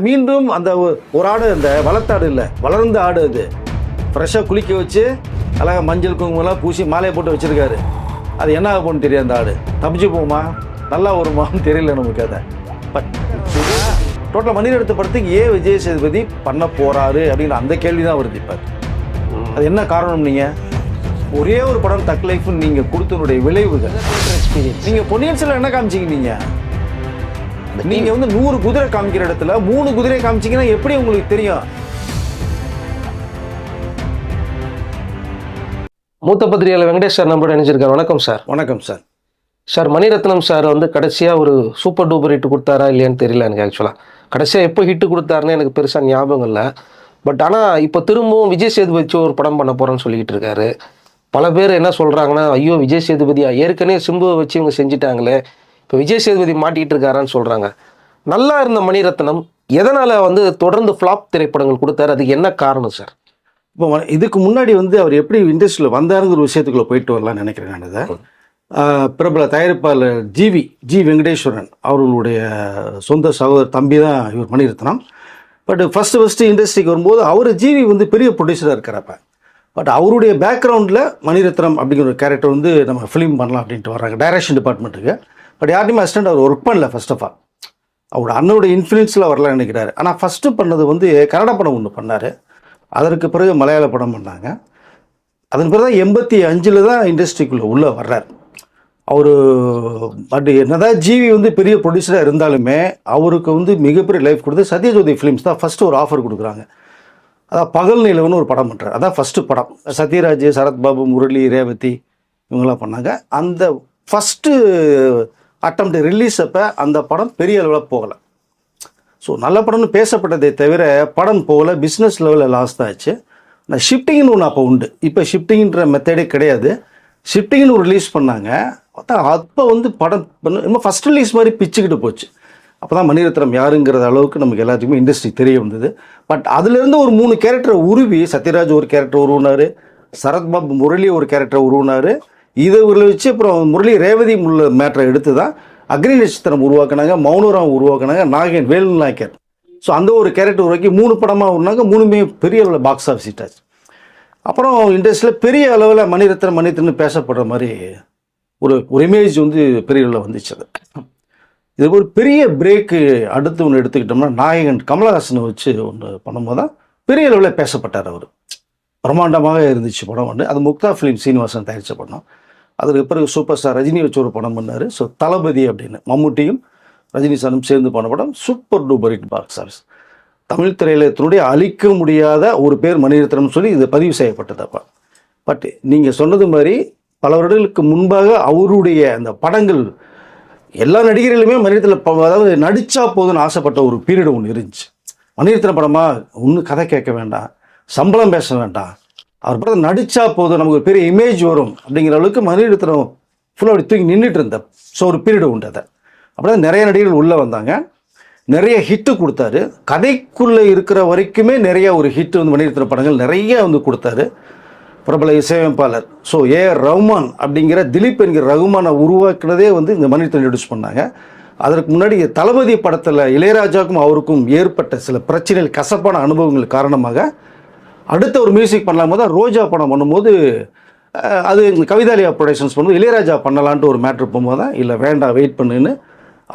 மீண்டும் அந்த ஒரு ஆடு, அந்த வளர்த்தாடு இல்லை, வளர்ந்த ஆடு, அது ஃப்ரெஷ்ஷாக குளிக்க வச்சு அழகாக மஞ்சள் குங்குமம்லாம் பூசி மாலையை போட்டு வச்சுருக்காரு. அது என்ன ஆக போகணும்னு தெரியாது. அந்த ஆடு தப்பிச்சு போகுமா, நல்லா வருமான்னு தெரியல நமக்கு. அதை பட் டோட்டலாக மணிரத்னம் படத்துக்கு ஏன் விஜய் சேதுபதி பண்ண போகிறாரு அப்படிங்கிற அந்த கேள்வி தான் வருது இப்போ. அது என்ன காரணம்? நீங்கள் ஒரே ஒரு படம் தக் லைஃப்னு நீங்கள் கொடுத்தனுடைய விளைவுகள். நீங்கள் பொன்னியின் செல்வன் என்ன காமிச்சிங்க? நீங்கள் வந்து 100 குதிரை காமிக்கிற இடத்துல 3 குதிரை காமிச்சிங்கன்னா எப்படி உங்களுக்கு தெரியும்? மூத்த பத்திரிகையாளர் வெங்கடேஷ் சார் நம்மளோட நினைச்சிருக்காரு. வணக்கம் சார். வணக்கம் சார். சார், மணிரத்னம் சார் வந்து கடைசியாக ஒரு சூப்பர் டூப்பர் ஹிட் கொடுத்தாரா இல்லையான்னு தெரியல எனக்கு. ஆக்சுவலாக கடைசியாக எப்போ ஹிட்டு கொடுத்தாருன்னு எனக்கு பெருசாக ஞாபகம் இல்லை. பட் ஆனால் இப்போ திரும்பவும் விஜய் சேதுபதி ஒரு படம் பண்ண போகிறேன்னு சொல்லிக்கிட்டு இருக்காரு. பல பேர் என்ன சொல்கிறாங்கன்னா, ஐயோ விஜய் சேதுபதியா, ஏற்கனவே சிம்புவை வச்சு இவங்க செஞ்சுட்டாங்களே, இப்போ விஜய் சேதுபதி மாட்டிகிட்டு இருக்காரான்னு சொல்கிறாங்க. நல்லா இருந்த மணிரத்னம் எதனால் வந்து தொடர்ந்து ஃப்ளாப் திரைப்படங்கள் கொடுத்தாரு? அதுக்கு என்ன காரணம் சார்? இப்போ இதுக்கு முன்னாடி வந்து அவர் எப்படி இண்டஸ்ட்ரியில் வந்தாருங்கிற ஒரு விஷயத்துக்குள்ளே போயிட்டு வரலான்னு நினைக்கிறேன் நான். இதை பிரபல தயாரிப்பாளர் ஜி வெங்கடேஸ்வரன் அவர்களுடைய சொந்த சகோதரர் தம்பி தான் இவர் மணிரத்னம். பட் ஃபஸ்ட்டு இண்டஸ்ட்ரிக்கு வரும்போது அவர் ஜிவி வந்து பெரிய ப்ரொடியூசராக இருக்கிறப்ப, பட் அவருடைய பேக்ரவுண்டில் மணிரத்னம் அப்படிங்கிற ஒரு கேரக்டர் வந்து நம்ம ஃபிலிம் பண்ணலாம் அப்படின்ட்டு வர்றாங்க டைரக்ஷன் டிபார்ட்மெண்ட்டுக்கு. பட் யார்ட்டையுமே அசிஸ்டன்ட் அவர் ஒர்க் பண்ணல. ஃபர்ஸ்ட் ஆஃப் ஆல் அவரோட அண்ணனுடைய இன்ஃப்ளூயன்ஸில் வரலான்னு நினைக்கிறாரு. ஆனால் ஃபஸ்ட்டு பண்ணது வந்து கன்னட படம் ஒன்று பண்ணார். அதற்கு பிறகு மலையாள படம் பண்ணாங்க. அதன் பிறகு தான் 85 தான் இண்டஸ்ட்ரிக்குள்ளே உள்ளே வர்றார் அவர். பட் என்னதான் ஜிவி வந்து பெரிய ப்ரொடியூசராக இருந்தாலுமே அவருக்கு வந்து மிகப்பெரிய லைஃப் கொடுத்து சத்யஜோதி ஃபிலிம்ஸ் தான் ஃபஸ்ட்டு ஒரு ஆஃபர் கொடுக்குறாங்க. அதான் பகல் நிலவுன்னு ஒரு படம் பண்ணுறாரு. அதான் ஃபஸ்ட்டு படம். சத்யராஜ், சரத்பாபு, முரளி, ரேவதி இவங்களாம் பண்ணாங்க. அந்த ஃபஸ்ட்டு அட்டம்ப்ட் ரிலீஸ் அப்போ அந்த படம் பெரிய அளவில் போகலை. ஸோ நல்ல படம்னு பேசப்பட்டதே தவிர படம் போகலை. பிஸ்னஸ் லெவலில் லாஸ் தான் ஆச்சு. நான் ஷிஃப்டிங்னு ஒன்று அப்போ உண்டு. இப்போ ஷிஃப்டிங்கிற மெத்தடே கிடையாது. ஷிஃப்டிங்னு ஒரு ரிலீஸ் பண்ணாங்க. அப்போ வந்து படம் இன்னும் ஃபஸ்ட் ரிலீஸ் மாதிரி பிச்சுக்கிட்டு போச்சு. அப்போ தான் மணிரத்னம் யாருங்கிறது அளவுக்கு நமக்கு எல்லாத்துக்குமே இண்டஸ்ட்ரி தெரிய வந்தது. பட் அதுலேருந்து ஒரு 3 கேரக்டரை உருவி, சத்யராஜ் ஒரு கேரக்டர் உருவினார், சரத்பாபு முரளி ஒரு கேரக்டர் உருவினார். இதை வச்சு அப்புறம் முரளி ரேவதி உள்ள மேட்டரை எடுத்து தான் அக்னி நட்சத்திரம் உருவாக்குனாங்க, மௌனராம் உருவாக்குனாங்க, நாகேன் வேலு நாயக்கர். ஸோ அந்த ஒரு கேரக்டர் உருவாக்கி 3 படமாக உருவாங்க. 3மே பெரிய அளவில் பாக்ஸ் ஆஃபீஸ் ஹிட் ஆச்சு. அப்புறம் இண்டஸ்ட்ரியில் பெரிய அளவில் மணிரத்னம் பேசப்படுற மாதிரி ஒரு இமேஜ் வந்து பெரிய அளவில் வந்துச்சு. அது இது ஒரு பெரிய பிரேக்கு. அடுத்து ஒன்று எடுத்துக்கிட்டோம்னா, நாயகன் கமலஹாசனை வச்சு ஒன்று பண்ணும்போது தான் பெரிய அளவில் பேசப்பட்டார். அவர் பிரம்மாண்டமாக இருந்துச்சு படம் ஒன்று. அது முக்தா ஃபிலிம் சீனிவாசன் தயாரித்த படம். அதுக்கு பிறகு சூப்பர் ஸ்டார் ரஜினி வச்சு ஒரு படம் பண்ணார். ஸோ தளபதி அப்படின்னு மம்முட்டியும் ரஜினி சாரும் சேர்ந்து பண்ண படம் super duper hit box office. Tamil திரையுலகத்தினுடைய அழிக்க முடியாத ஒரு பேர் மணிரத்னம் சொல்லி இது பதிவு செய்யப்பட்டது அப்போ. பட் நீங்கள் சொன்னது மாதிரி பல வருடங்களுக்கு முன்பாக அவருடைய அந்த படங்கள் எல்லா நடிகர்களுமே மணிரத்னம் அதாவது நடித்தா போதுன்னு ஆசைப்பட்ட ஒரு பீரியட் ஒன்று இருந்துச்சு. மணிரத்னம் படமாக ஒன்றும் கதை கேட்க வேண்டாம், சம்பளம் பேச வேண்டாம், அவர் படத்தை நடித்தா போதும் நமக்கு ஒரு பெரிய இமேஜ் வரும் அப்படிங்கிற அளவுக்கு மணிரத்னம் ஃபுல்லாக அப்படி தூக்கி நின்றுட்டு இருந்தார். ஸோ ஒரு பீரியடு உண்டு. அதை அப்படியே நிறைய நடிகர்கள் உள்ளே வந்தாங்க, நிறைய ஹிட்டு கொடுத்தாரு. கதைக்குள்ளே இருக்கிற வரைக்குமே நிறைய ஒரு ஹிட் வந்து மணிரத்னம் படங்கள் நிறைய வந்து கொடுத்தாரு. பிரபல இசையமைப்பாளர் ஸோ ஏஆர் ரஹ்மான் அப்படிங்கிற திலீப் என்கிற ரகுமானை உருவாக்குனதே வந்து இந்த மணிரத்னம் இன்ட்ரடியூஸ் பண்ணாங்க. அதற்கு முன்னாடி தளபதி படத்தில் இளையராஜாவுக்கும் அவருக்கும் ஏற்பட்ட சில பிரச்சனைகள், கசப்பான அனுபவங்கள் காரணமாக அடுத்த ஒரு மியூசிக் பண்ணலாம் போது தான் ரோஜா படம் பண்ணும்போது அது கவிதாலியா ப்ரொடக்ஷன்ஸ் பண்ணும்போது இளையராஜா பண்ணலான்ட்டு ஒரு மேட்ரு போகும்போது தான் இல்லை வேண்டாம் வெயிட் பண்ணுன்னு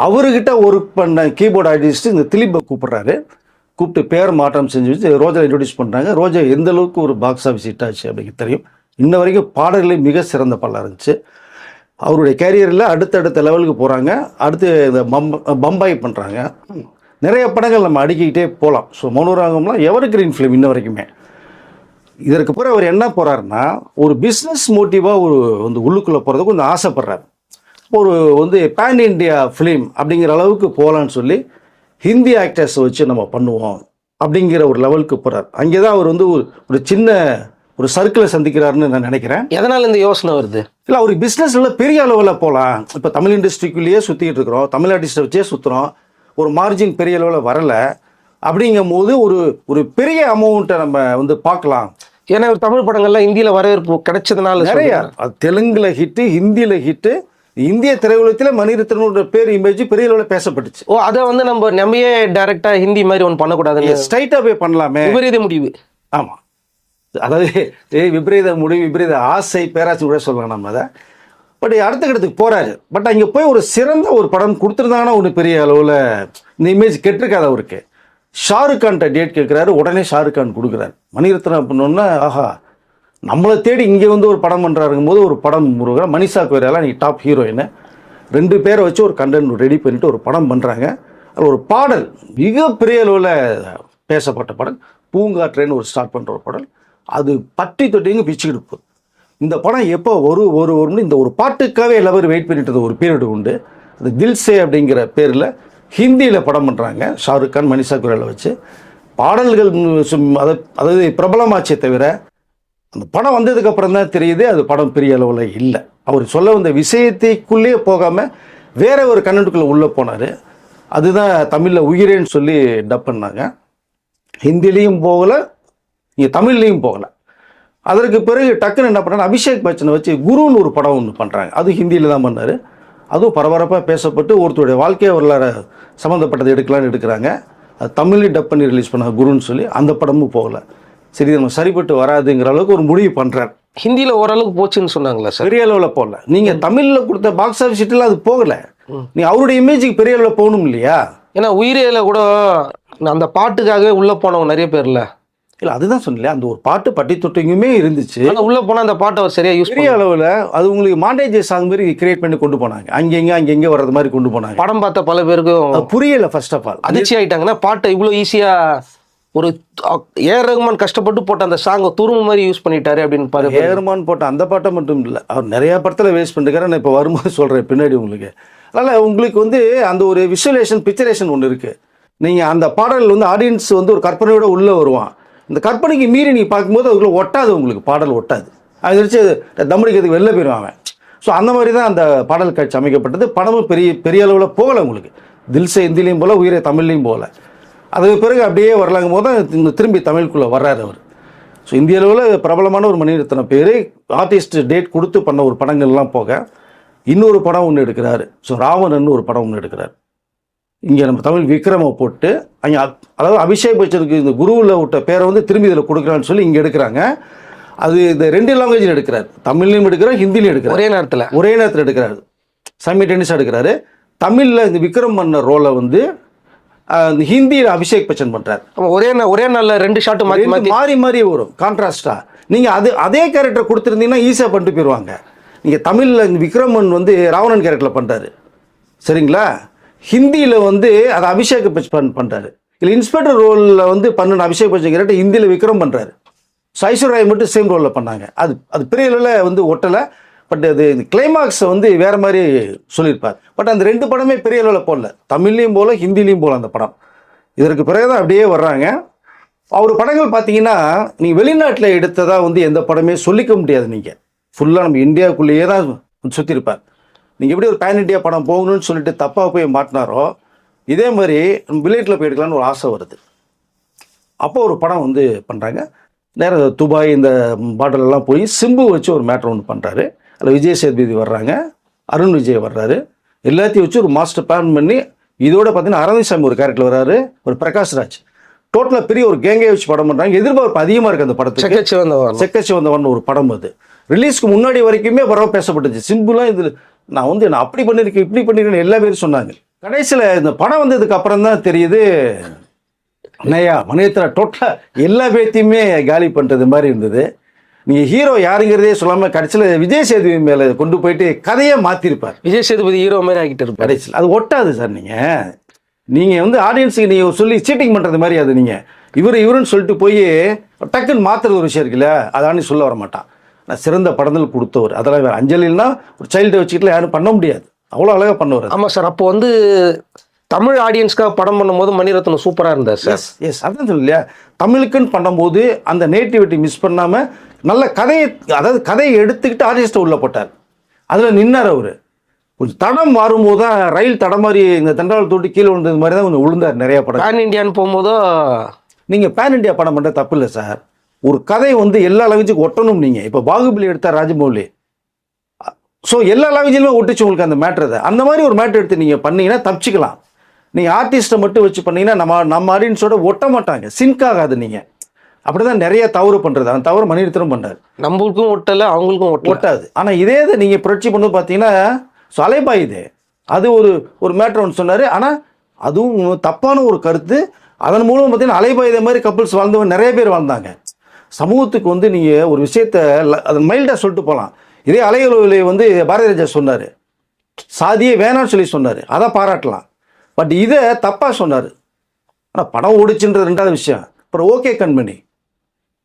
அவர்கிட்ட ஒர்க் பண்ண கீபோர்டு ஆர்டிஸ்ட்டு இந்த திலீப்பை கூப்பிட்டு பேர் மாற்றம் செஞ்சு வச்சு ரோஜா இன்ட்ரடியூஸ் பண்ணுறாங்க. ரோஜா எந்த அளவுக்கு ஒரு பாக்ஸ் ஆஃபீஸ் ஹிட் ஆச்சு அப்படிங்கிறது தெரியும். இன்ன வரைக்கும் பாடல்களே மிக சிறந்த பாடலாக இருந்துச்சு. அவருடைய கேரியரில் அடுத்தடுத்த லெவலுக்கு போகிறாங்க. அடுத்து இந்த பம்பாய் பண்ணுறாங்க. நிறைய படங்கள் நம்ம அடுக்கிக்கிட்டே போகலாம். ஸோ மௌனராகம்லாம் எவர் கிரீன் ஃபிலிம் இன்ன வரைக்குமே. இதற்கு பிறகு அவர் என்ன போகிறாருன்னா, ஒரு பிஸ்னஸ் மோட்டிவாக ஒரு வந்து உள்ளுக்குள்ளே போகிறதுக்கு கொஞ்சம் ஆசைப்படுறாரு. ஒரு வந்து பேன் இண்டியா ஃபிலிம் அப்படிங்கிற அளவுக்கு போகலான்னு சொல்லி ஹிந்தி ஆக்டர்ஸை வச்சு நம்ம பண்ணுவோம் அப்படிங்கிற ஒரு லெவலுக்கு போகிறார். அங்கே தான் அவர் வந்து ஒரு சின்ன ஒரு சர்க்கிளை சந்திக்கிறாருன்னு நான் நினைக்கிறேன். எதனால் இந்த யோசனை வருது? இல்லை, அவர் பிஸ்னஸில் பெரிய அளவில் போகலாம். இப்போ தமிழ் இண்டஸ்ட்ரிக்குள்ளேயே சுற்றிக்கிட்டு இருக்கிறோம், தமிழ் ஆர்டிஸ்ட்டை வச்சே சுற்றுறோம், ஒரு மார்ஜின் பெரிய அளவில் வரலை. அப்படிங்கும் போது ஒரு பெரிய அமௌண்ட்டை நம்ம வந்து பார்க்கலாம். ஏன்னா ஒரு தமிழ் படங்கள்லாம் ஹிந்தியில் வரவேற்பு கிடைச்சதுனால நிறையா தெலுங்கில் ஹிட்டு, ஹிந்தியில் ஹிட்டு, இந்திய திரையுலகத்தில் மணிரத்னோட பேர் இமேஜ் பெரிய அளவில் பேசப்பட்டுச்சு. ஓ, அதை வந்து நம்மையே டைரக்டா ஹிந்தி மாதிரி ஒன்று பண்ணக்கூடாதுன்னு ஸ்ட்ரைட்டாக போய் பண்ணலாமே. விபரீத முடிவு. ஆமாம், அதாவது விபரீத முடிவு, விபரீத ஆசை, பேராசை கூட சொல்லலாம் நம்ம அதை. பட் அடுத்த கட்டத்துக்கு போகிறாரு. பட் அங்கே போய் ஒரு சிறந்த ஒரு படம் கொடுத்துருந்தாங்கன்னா ஒன்று பெரிய அளவில் இந்த இமேஜ் கெட்டிருக்காது அவருக்கு. ஷாருக் கான்கிட்ட டேட் கேட்குறாரு, உடனே ஷாருக் கான் கொடுக்குறாரு. மணிரத்னம் அப்படின்னா ஆஹா நம்மளை தேடி இங்கே வந்து ஒரு படம் பண்ணுறாருங்கும் போது ஒரு படம் முருகன் மனிஷா கொய்ராலா நீ டாப் ஹீரோயின் 2 பேரை வச்சு ஒரு கண்டென்ட் ரெடி பண்ணிட்டு ஒரு படம் பண்ணுறாங்க. அதில் ஒரு பாடல் மிகப்பெரிய அளவில் பேசப்பட்ட பாடல் பூங்காற்றேன்னு ஒரு ஸ்டார்ட் பண்ணுற ஒரு பாடல். அது பட்டி தொட்டிங்க பிச்சுக்கிட்டு போகுது. இந்த படம் எப்போ ஒரு இந்த ஒரு பாட்டுக்காகவே எல்லாரும் வெயிட் பண்ணிட்டு ஒரு பீரியட் உண்டு. அது தில்சே அப்படிங்கிற பேரில் ஹிந்தியில் படம் பண்ணுறாங்க. ஷாருக் கான் மனிஷா கொய்ராலா வச்சு பாடல்கள் அதாவது பிரபலமாச்சே தவிர அந்த படம் வந்ததுக்கு அப்புறம் தான் தெரியுது அது படம் பெரிய அளவில் இல்லை. அவர் சொல்ல வந்த விஷயத்தைக்குள்ளேயே போகாமல் வேற ஒரு கண்டென்ட்டுக்குள்ளே உள்ளே போனார். அதுதான் தமிழில் உயிரேன்னு சொல்லி டப் பண்ணாங்க. ஹிந்திலையும் போகலை, இங்கே தமிழ்லேயும் போகலை. அதற்கு பிறகு டக்குன்னு என்ன பண்ணாங்க, அபிஷேக் பச்சனை வச்சு குருன்னு ஒரு படம் ஒன்று பண்ணுறாங்க. அது ஹிந்தியில் தான் பண்ணார். அதுவும் பரபரப்பாக பேசப்பட்டு ஒருத்தருடைய வாழ்க்கை வரலாறு சம்மந்தப்பட்டதை எடுக்கிறாங்க. அது தமிழ்லேயும் டப் பண்ணி ரிலீஸ் பண்ணாங்க குருன்னு சொல்லி. அந்த படமும் போகலை. சரி நம்ம சரிப்பட்டு வராதுங்கிற அளவுக்கு ஒரு முடிவு பண்ணுறாரு. ஹிந்தியில் ஓரளவுக்கு போச்சுன்னு சொன்னாங்களா சார்? பெரிய அளவில் போகல. நீங்கள் தமிழில் கொடுத்த பாக்ஸ் ஆஃபீஸ் ஹிட்டில் அது போகலை. நீ அவருடைய இமேஜுக்கு பெரிய அளவில் போகணும் இல்லையா? ஏன்னா உயிரில கூட அந்த பாட்டுக்காகவே உள்ளே போனவங்க நிறைய பேர் இல்லை. அதுதான் சொன்னல, அந்த ஒரு பாட்டு பட்டி தொட்டிங்குமே இருந்துச்சு. உள்ளே போனால் அந்த பாட்டை அவர் சரியாக யூஸ் பெரிய அளவில் அது உங்களுக்கு மாண்டேஜ் சாங் மாதிரி கிரியேட் பண்ணி கொண்டு போனாங்க. அங்கெங்கே வர்றது மாதிரி கொண்டு போனாங்க. படம் பார்த்த பல பேருக்கும் புரியலை. ஃபர்ஸ்ட் ஆஃப் ஆல் அதிர்ச்சி ஆகிட்டாங்கன்னா பாட்டை இவ்வளோ ஈஸியாக ஒரு ஏஆர் ரஹ்மான் கஷ்டப்பட்டு போட்ட அந்த சாங்கை துரும்பு மாதிரி யூஸ் பண்ணிட்டாரு அப்படின்னு பாரு. ஏஆர் ரஹ்மான் போட்ட அந்த பாட்டை மட்டும் இல்லை, அவர் நிறைய படத்தில் வேஸ்ட் பண்ணிருக்காரு. நான் இப்போ வரும்போது சொல்கிறேன் பின்னாடி உங்களுக்கு. அதனால் உங்களுக்கு வந்து அந்த ஒரு விஷுவலேஷன் பிக்சரேஷன் ஒன்று இருக்குது. நீங்கள் அந்த பாடல் வந்து ஆடியன்ஸ் வந்து ஒரு கற்பனையோட உள்ளே வருவான். இந்த கற்பனைக்கு மீறி நீங்கள் பார்க்கும்போது அதுக்குள்ளே ஒட்டாது, உங்களுக்கு பாடல் ஒட்டாது. அது வச்சு தம்மடிக்கிறதுக்கு வெளில போயிடுவாங்க. ஸோ அந்த மாதிரி தான் அந்த பாடல் காட்சி அமைக்கப்பட்டது. படமும் பெரிய அளவில் போகலை. உங்களுக்கு தில்சே ஹிந்திலையும் போகல, உயிரை தமிழ்லையும் போகல. அதுக்கு பிறகு அப்படியே வரலாங்கும் போது தான் திரும்பி தமிழுக்குள்ளே வர்றாரு அவர். ஸோ இந்திய அளவில் பிரபலமான ஒரு மணிரத்னம் பேர். ஆர்டிஸ்ட் டேட் கொடுத்து பண்ண ஒரு படங்கள்லாம் போக இன்னொரு படம் ஒன்று எடுக்கிறாரு. ஸோ ராவணன் ஒரு படம் ஒன்று எடுக்கிறார். இங்கே நம்ம தமிழ் விக்ரமை போட்டு அங்கே அதாவது அபிஷேக் பச்சனுக்கு இந்த குருவில் விட்ட பேரை வந்து திரும்பி இதில் கொடுக்குறான்னு சொல்லி இங்கே எடுக்கிறாங்க. அது இந்த 2 லாங்குவேஜில் எடுக்கிறார். தமிழ்லையும் எடுக்கிறார், ஹிந்திலையும் எடுக்கிறார். ஒரே நேரத்தில் எடுக்கிறாரு. சைமல்டேனியஸாக எடுக்கிறாரு. தமிழில் இந்த விக்ரம் பண்ண ரோலை வந்து ஹிந்தியில் அபிஷேக் பச்சன் பண்ணுறாரு. ஒரே நாளில் 2 ஷாட் மாறி வரும் கான்ட்ராஸ்டாக. நீங்கள் அதே கேரக்டர் கொடுத்துருந்தீங்கன்னா ஈஸியாக பண்ணிட்டு போயிடுவாங்க. நீங்கள் தமிழில் இந்த விக்ரமன் வந்து ராவணன் கேரக்டரில் பண்ணுறாரு சரிங்களா. ஹிந்தியில் வந்து அதை அபிஷேக் பச்சன் பண்ணுறாரு. இல்லை இன்ஸ்பெக்டர் ரோலில் வந்து பண்ணின அபிஷேக் பச்சன் கேரக்டர் ஹிந்தியில் விக்ரம் பண்ணுறாரு. ஐஸ்வர்யா மட்டும் சேம் ரோலில் பண்ணாங்க. அது பெரிய அளவில் வந்து ஒட்டலை. பட் அது கிளைமாக்ஸை வந்து வேறு மாதிரி சொல்லியிருப்பார். பட் அந்த 2 படமே பெரிய அளவில் போடல. தமிழ்லையும் போல, ஹிந்திலையும் போல அந்த படம். இதற்கு பிறகு தான் அப்படியே வர்றாங்க. அவர் படங்கள் பார்த்தீங்கன்னா நீங்கள் வெளிநாட்டில் எடுத்ததாக வந்து எந்த படமே சொல்லிக்க முடியாது. நீங்கள் ஃபுல்லாக நம்ம இந்தியாவுக்குள்ளேயே தான் சுற்றிருப்பார். நீங்கள் எப்படி ஒரு பேன் இண்டியா படம் போகணும்னு சொல்லிட்டு தப்பாக போய் மாட்டினாரோ இதே மாதிரி வில்லேட்டில் போய் எடுக்கலான்னு ஒரு ஆசை வருது. அப்போ ஒரு படம் வந்து பண்ணுறாங்க. நேராக துபாய் இந்த பாட்டிலெல்லாம் போய் சிம்பு வச்சு ஒரு மேட்ரு ஒன்று பண்ணுறாரு. அதில் விஜய் சேதுபதி வர்றாங்க, அருண் விஜய் வர்றாரு. எல்லாத்தையும் வச்சு ஒரு மாஸ்டர் பிளான் பண்ணி இதோட பார்த்தீங்கன்னா அரவிந்த் ஒரு கேரக்டர் வர்றாரு, ஒரு பிரகாஷ்ராஜ். டோட்டலாக பெரிய ஒரு கேங்கை வச்சு படம் பண்ணுறாங்க. எதிர்பார்ப்பு அதிகமாக இருக்குது அந்த படத்துக்கு. செக்கச்சி வந்தவன் ஒரு படம். அது ரிலீஸ்க்கு முன்னாடி வரைக்குமே பரவ பேசப்பட்டுச்சு. சிம்பிளாக இது நான் வந்து நான் அப்படி பண்ணியிருக்கேன் இப்படி பண்ணியிருக்கேன்னு எல்லா பேரும் சொன்னாங்க. கடைசியில் இந்த படம் வந்ததுக்கு அப்புறம் தான் தெரியுது மணிரத்னம் டோட்டலாக எல்லா பேத்தையுமே காலி பண்ணுறது மாதிரி இருந்தது. நீங்கள் ஹீரோ யாருங்கிறதே சொல்லாமல் கடைசியில் விஜய் சேதுபதி மேலே கொண்டு போயிட்டு கதையை மாற்றிருப்பார். விஜய் சேதுபதி ஹீரோ மாதிரி ஆகிட்டு இருப்பார். கடைசியில் அது ஒட்டாது சார். நீங்கள் வந்து ஆடியன்ஸுக்கு நீங்கள் சொல்லி சீட்டிங் பண்ணுறது மாதிரி அது நீங்கள் இவருன்னு சொல்லிட்டு போய் டக்குன்னு மாற்றுறது ஒரு விஷயம் இருக்குல்ல, அதானே சொல்ல வர மாட்டான். நான் சிறந்த படங்கள் கொடுத்தவர். அதெல்லாம் வேறு அஞ்சலின்னா ஒரு சைல்டை வச்சுக்கிட்டு யாரும் பண்ண முடியாது. அவ்வளோ அழகாக பண்ணுவார். ஆமாம் சார். அப்போ வந்து தமிழ் ஆடியன்ஸ்க்காக படம் பண்ணும்போது மணிரத்னம் சூப்பராக இருந்தார் சார். எஸ் அதான் சொல்லு இல்லையா, தமிழுக்குன்னு பண்ணும்போது அந்த நேட்டிவிட்டி மிஸ் பண்ணாமல் நல்ல கதையை எடுத்துக்கிட்டு ஆர்டிஸ்ட்டை உள்ளே போட்டார். அதில் நின்னார் அவர். கொஞ்சம் தடம் மாறும்போது தான் ரயில் தடம் மாதிரி இந்த தண்டாவில் தொட்டு கீழே விழுந்தது மாதிரி தான் கொஞ்சம் விழுந்தார் நிறையா படம். பேன் இண்டியான்னு போகும்போதோ நீங்கள் பேன் இண்டியா படம் பண்ணுற தப்பு இல்லை சார். ஒரு கதை வந்து எல்லா லாங்குவேஜுக்கு ஒட்டணும். நீங்கள் இப்போ பாகுபலி எடுத்தார் ராஜமௌலி, ஸோ எல்லா லாங்குவேஜ்லையுமே ஒட்டிச்சு உங்களுக்கு அந்த மேட்ரு. அந்த மாதிரி ஒரு மேட்ரு எடுத்து நீங்கள் பண்ணீங்கன்னா தப்பிச்சிக்கலாம். நீங்கள் ஆர்டிஸ்ட்டை மட்டும் வச்சு பண்ணீங்கன்னா நம்ம ஆடியன்ஸோட ஒட்ட மாட்டாங்க, சிங்க் ஆகாது. நீங்கள் அப்படி தான் நிறைய தவறு பண்ணுறது. அந்த தவறு மணிரத்னம் பண்ணுறாரு. நம்மளுக்கும் ஒட்டலை, அவங்களுக்கும் ஒட்டாது. ஆனால் இதே இது நீங்கள் புரட்சி பண்ணு பார்த்தீங்கன்னா ஸோ அலைபாயுது. அது ஒரு மேட்ரு ஒன்று சொன்னார். ஆனால் அதுவும் தப்பான ஒரு கருத்து. அதன் மூலம் பார்த்தீங்கன்னா அலைபாயுத மாதிரி கப்புள்ஸ் வாழ்ந்தவங்க நிறைய பேர் வாழ்ந்தாங்க. சமூகத்துக்கு வந்து நீங்கள் ஒரு விஷயத்தை அதை மைல்டாக சொல்லிட்டு போகலாம். இதே அலையுலகிலே வந்து பாரதி ராஜா சொன்னார், சாதியே வேணான்னு சொல்லி சொன்னார், அதான் பாராட்டலாம். பட் இதை தப்பாக சொன்னார். ஆனால் படம் ஓடிச்சுன்றது ரெண்டாவது விஷயம். அப்புறம் ஓகே கண்மணி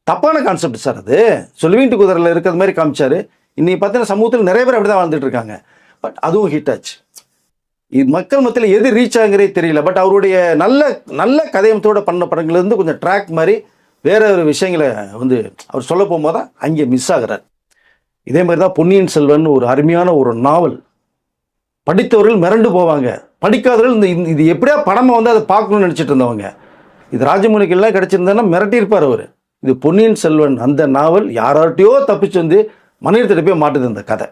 தப்பான கான்செப்ட் சார். அது சொல்லுவீட்டு குதிரையில் இருக்கிறது மாதிரி காமிச்சாரு. இன்னைக்கு பார்த்தீங்கன்னா சமூகத்தில் நிறைய பேர் அப்படி தான் வாழ்ந்துட்டு இருக்காங்க. பட் அதுவும் ஹிட் ஆச்சு. இது மக்கள் மத்தியில் எது ரீச் ஆகுறே தெரியல. பட் அவருடைய நல்ல கதையத்தோட பண்ண படங்கள்லேருந்து கொஞ்சம் ட்ராக் மாதிரி வேற ஒரு விஷயங்களை வந்து அவர் சொல்ல போகும்போது தான் அங்கே மிஸ் ஆகிறார். இதே மாதிரி தான் பொன்னியின் செல்வன் ஒரு அருமையான ஒரு நாவல். படித்தவர்கள் மிரண்டு போவாங்க, படிக்காதவர்கள் இது எப்படியா படமாக வந்து அதை பார்க்கணும்னு நினச்சிட்டு இருந்தவங்க. இது ராஜமௌலிக்கெல்லாம் கிடச்சிருந்தேன்னா மிரட்டியிருப்பார் அவர். இது பொன்னியின் செல்வன் அந்த நாவல் யார்கிட்டையோ தப்பிச்சு வந்து மணிரத்னம் போய் மாட்டுது அந்த கதை.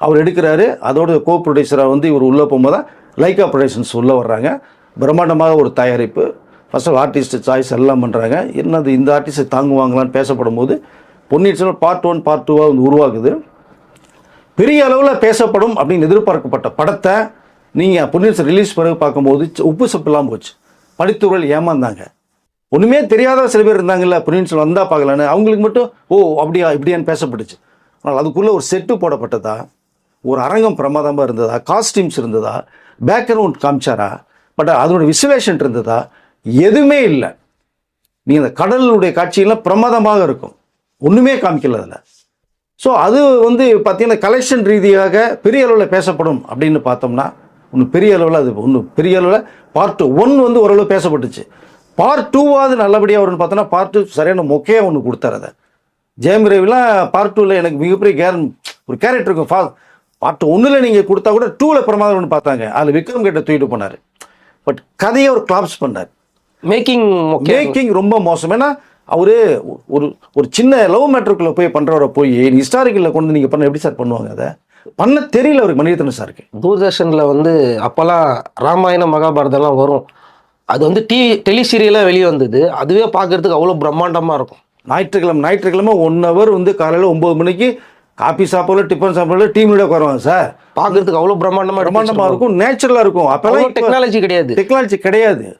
அவர் எடுக்கிறாரு. அதோட கோ ப்ரொடியூசராக வந்து இவர் உள்ளே போகும்போது தான் லைக்கா ப்ரொடக்ஷன்ஸ் உள்ளே வர்றாங்க. பிரம்மாண்டமாக ஒரு தயாரிப்பு. ஃபஸ்ட்டு ஆர்டிஸ்ட் சாய்ஸ் எல்லாம் பண்ணுறாங்க. என்னது இந்த ஆர்டிஸ்ட்டை தாங்குவாங்களான்னு பேசப்படும் போது பொன்னியின் செல்வன் பார்ட் 1 பார்ட் 2 வந்து உருவாகுது. பெரிய அளவில் பேசப்படும் அப்படின்னு எதிர்பார்க்கப்பட்ட படத்தை நீங்கள் பொன்னியின் செல்வன் ரிலீஸ் பிறகு பார்க்கும்போது உப்பு சப்பில்லாம் போச்சு. படித்தவர்கள் ஏமாந்தாங்க. ஒன்றுமே தெரியாத சில பேர் இருந்தாங்கல்ல, பொன்னியின் செல்வன் வந்தால் பார்க்கலான்னு, அவங்களுக்கு மட்டும் ஓ அப்படியா இப்படியான்னு பேசப்பட்டுச்சு. ஆனால் அதுக்குள்ளே ஒரு செட்டு போடப்பட்டதா, ஒரு அரங்கம் பிரமாதமாக இருந்ததா, காஸ்டியூம்ஸ் இருந்ததா, பேக்ரவுண்ட் காமிச்சாரா, பட் அதோட விசுவேஷன் இருந்ததா, எதுவுமே இல்லை. நீங்கள் அந்த கடலுடைய காட்சியெல்லாம் பிரமாதமாக இருக்கும், ஒன்றுமே காமிக்கல அதில். ஸோ அது வந்து பார்த்தீங்கன்னா கலெக்ஷன் ரீதியாக பெரிய அளவில் பேசப்படும் அப்படின்னு பார்த்தோம்னா பெரிய அளவில் பார்ட் 1 வந்து ஓரளவு பேசப்பட்டுச்சு. பார்ட் 2வாவது நல்லபடியாக வரும்னு பார்த்தோன்னா பார்ட் 2 சரியான மொக்கையாக ஒன்று கொடுத்தாரு. அதை ஜெயம் ரவிலாம் பார்ட் 2ல் எனக்கு மிகப்பெரிய ஒரு கேரக்டர் இருக்கும். பார்ட் 1ல் நீங்கள் கொடுத்தா கூட 2ல் பிரமாதம்னு பார்த்தாங்க. அதில் விக்ரம் கிட்ட தூக்கிட்டு போனார். பட் கதையை ஒரு கிளாப்ஸ் பண்ணார். மேக்கிங் ரொம்ப மோசம். ஏன்னா அவரு ஒரு சின்ன லவ் மேட்டருக்குள்ள போய் பண்றவரை போய் ஹிஸ்டாரிக்கலில் கொண்டு நீங்க பண்ண எப்படி சார் பண்ணுவாங்க? அதை பண்ண தெரியல அவருக்கு மணிரத்னம் சாருக்கு. தூர்தர்ஷனில் வந்து அப்போல்லாம் ராமாயணம் மகாபாரதம்லாம் வரும். அது வந்து டெலி சீரியலாக வெளியே வந்தது. அதுவே பார்க்கறதுக்கு அவ்வளோ பிரம்மாண்டமாக இருக்கும். ஞாயிற்றுக்கிழமை 1 hour வந்து காலையில் 9 மணிக்கு காபி சாப்பிடல டிஃபன் சாப்பிடல டீமோட வருவாங்க சார். பார்க்கறதுக்கு அவ்வளோ பிரம்மாண்டமாக இருக்கும், நேச்சுரலாக இருக்கும். அப்போல்லாம் டெக்னாலஜி கிடையாது.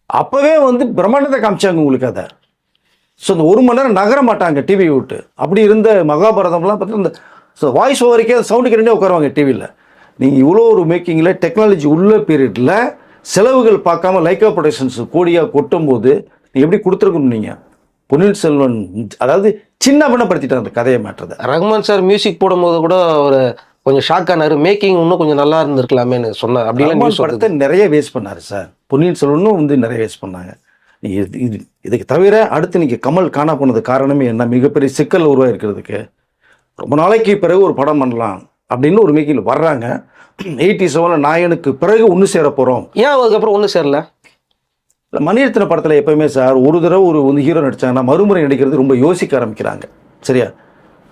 அப்போவே வந்து பிரம்மாண்டத்தை காமிச்சாங்க உங்களுக்கு அதை. ஸோ அந்த 1 மணி நேரம் நகர மாட்டாங்க டிவி விட்டு. அப்படி இருந்த மகாபாரதம்லாம் பார்த்தீங்கன்னா ஸோ வாய்ஸ் ஓவருக்கே சவுண்டுக்கு ரெண்டே உட்காருவாங்க டிவியில். நீங்கள் இவ்வளோ ஒரு மேக்கிங்கில் டெக்னாலஜி உள்ள பீரியடில் செலவுகள் பார்க்காம லைக்கா ப்ரொடக்ஷன்ஸ் கோடியாக கொட்டும் போது நீங்கள் எப்படி கொடுத்துருக்கணும்? நீங்கள் பொன்னியின் செல்வன் அதாவது சின்ன பண்ணப்படுத்திட்டாங்க அந்த கதையை மாற்றதை. ரஹ்மான் சார் மியூசிக் போடும்போது கூட ஒரு கொஞ்சம் ஷாக் ஆனார். மேக்கிங் இன்னும் கொஞ்சம் நல்லா இருந்திருக்கலாமேன்னு சொன்னார். அப்படிலாம் படத்தை நிறைய வேஸ்ட் பண்ணார் சார். பொன்னியின் செல்வனும் வந்து நிறைய வேஸ்ட் பண்ணாங்க. இதுக்கு தவிர அடுத்து நீங்கள் கமல் காணா போனது காரணமே என்ன? மிகப்பெரிய சிக்கல் உருவாயிருக்கிறதுக்கு ரொம்ப நாளைக்கு பிறகு ஒரு படம் பண்ணலாம் அப்படின்னு ஒரு மேக்கில் வர்றாங்க. 87 நாயனுக்கு பிறகு ஒன்று சேர போகிறோம். ஏன் அதுக்கப்புறம் ஒன்று சேரல? மணிரத்ன படத்தில் எப்போயுமே சார் ஒரு தடவை ஒரு ஹீரோ நடித்தாங்கன்னா மறுமுறை நடிக்கிறது ரொம்ப யோசிக்க ஆரம்பிக்கிறாங்க. சரியா?